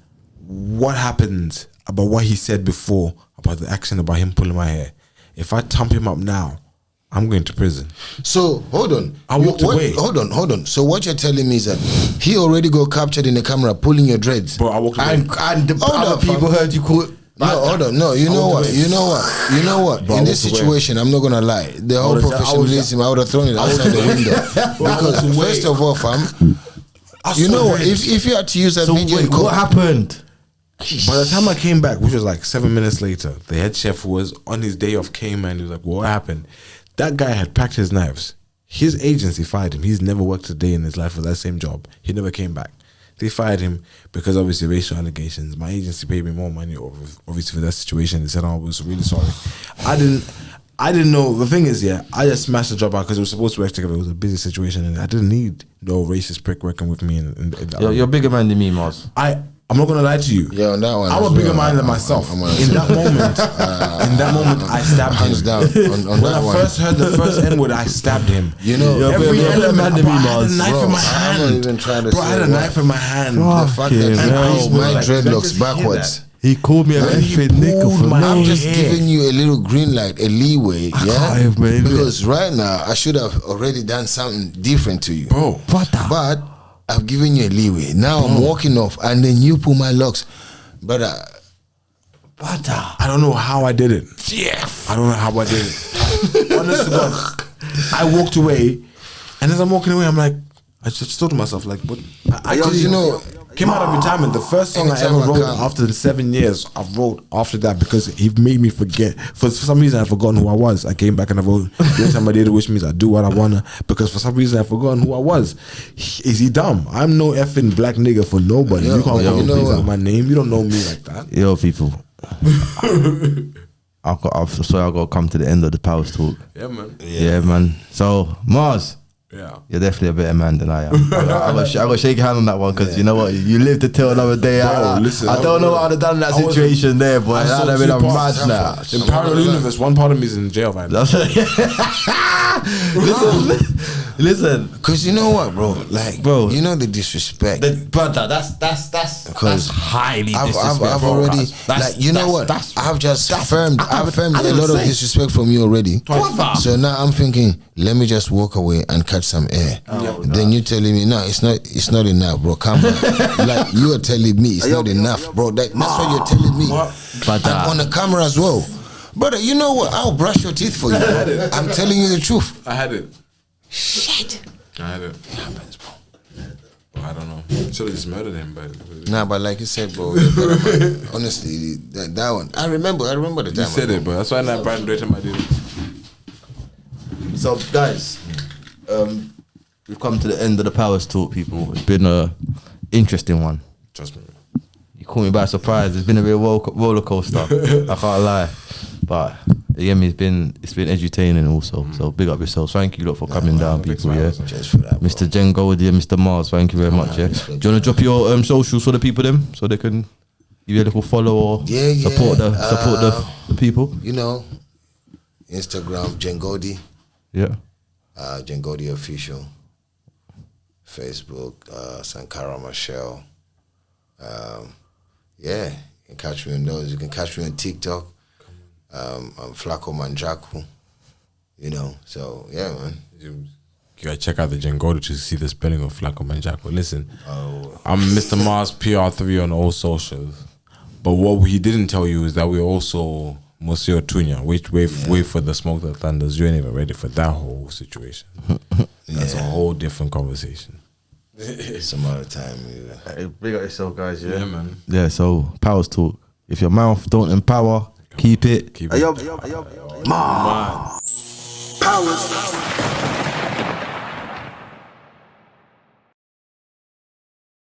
what happens about what he said before, about the action about him pulling my hair, if I thump him up now, I'm going to prison. So hold on. I walked away. Hold on. So what you're telling me is that he already got captured in the camera pulling your dreads. Bro, I walked away. And the other people heard you call it. No, hold on. No, you know what? Bro, in this situation, I'm not gonna lie. The whole professionalism, I would have thrown it outside the window. Because first of all, fam, you know what? If you had to use that video, Wait, what happened? By the time I came back, which was like 7 minutes later, the head chef was on his day off, came and he was like, what happened? That guy had packed his knives. His agency fired him. He's never worked a day in his life for that same job. He never came back. They fired him because obviously racial allegations. My agency paid me more money obviously for that situation. They said I was really sorry. I didn't know. The thing is, I just smashed the job out because it was supposed to work together. It was a busy situation and I didn't need no racist prick working with me. You're a bigger man than me, Mars. I'm not gonna lie to you. Yeah, on that one. I'm a bigger man than myself. In that moment, I stabbed hands him. down. On When that I one. first heard the first N-word, I stabbed him. You know, every element. than me, I had a Mars. knife in my hand. I'm not even trying to Bro, I had a knife in my hand. The fact that he hell, pulls my bro. dreadlocks backwards. He called me a effing nigga for I'm just hair. giving you a little green light, a leeway, can't believe it. Because right now I should have already done something different to you, Bro, But I've given you a leeway. Now I'm walking off, and then you pull my locks, brother. I don't know how I did it. I don't know how I did it. Honest to God, I walked away, and as I'm walking away, I'm like, I just thought to myself, like, what? I Because you know, came out of retirement. The first song I anytime ever I wrote come- after the 7 years, I wrote after that because he made me forget. For some reason, I'd forgotten who I was. I came back and I wrote, every time I did it, which means I do what I wanna. Because for some reason, I'd forgotten who I was. Is he dumb? I'm no effing black nigga for nobody. Yo, You can't yo, call you know me what? out my name. You don't know me like that. Yo, people. I got to come to the end of the powers talk. Yeah, man. Yeah, man. So, Mars, Yeah. you're definitely a better man than I am. I got to shake your hand on that one because you know what? You live to tell another day. Bro, listen, I don't know what I'd have done in that situation there, boy. I saw I'd have been a two mad parts. now. In parallel universe, one part of me is in jail right now. Listen, because you know what, bro? Like, Bro. you know the disrespect. brother, that's highly I've disrespectful. already, like, you know what? I've just affirmed a lot of disrespect from you already. So now I'm thinking, let me just walk away and catch some air. Then you telling me, no, it's not enough, bro. Come on. Like, you are telling me it's not enough, bro. That's what you're telling me. But, and on the camera as well. Brother, you know what? I'll brush your teeth for you. I'm telling you the truth. I had it. Shit. I had it. It happens, bro. I don't know. Should have just murdered him, but Nah, but like you said, bro, you're better, man. Honestly, that one. I remember the time. you said it, bro. That's why I'm not Brandon Drayton, my dude. So, guys, we've come to the end of the powers talk, people. It's been a interesting one. Trust me. You caught me by surprise. It's been a real roller coaster. I can't lie, but again, it's been edutaining also. So big up yourselves. Thank you lot for coming down, people. Yeah, Just for that, bro. Mr. Jen Goldie and Mr. Mars. Thank you very much. Yeah. Do you want to drop your socials for the people them so they can give you a little follow or support the people? You know, Instagram, Jen Goldie, Yeah. Jen Goldie Official, Facebook, Sankara Marshall. Yeah, you can catch me on those. You can catch me on TikTok. I'm Flacco Manjaku. You know, so yeah, man. You gotta check out the Django to see the spelling of Flacco Manjaco. Listen, I'm Mr. Mars PR3 on all socials. But what he didn't tell you is that we're also Monsieur Tunya. Wait for the smoke that thunders. You ain't even ready for that whole situation. That's a whole different conversation. Some other time. Yeah. Big up yourself, guys. Yeah, man. Yeah. So powers talk. If your mouth don't empower, keep it. Keep it. Man. Powers.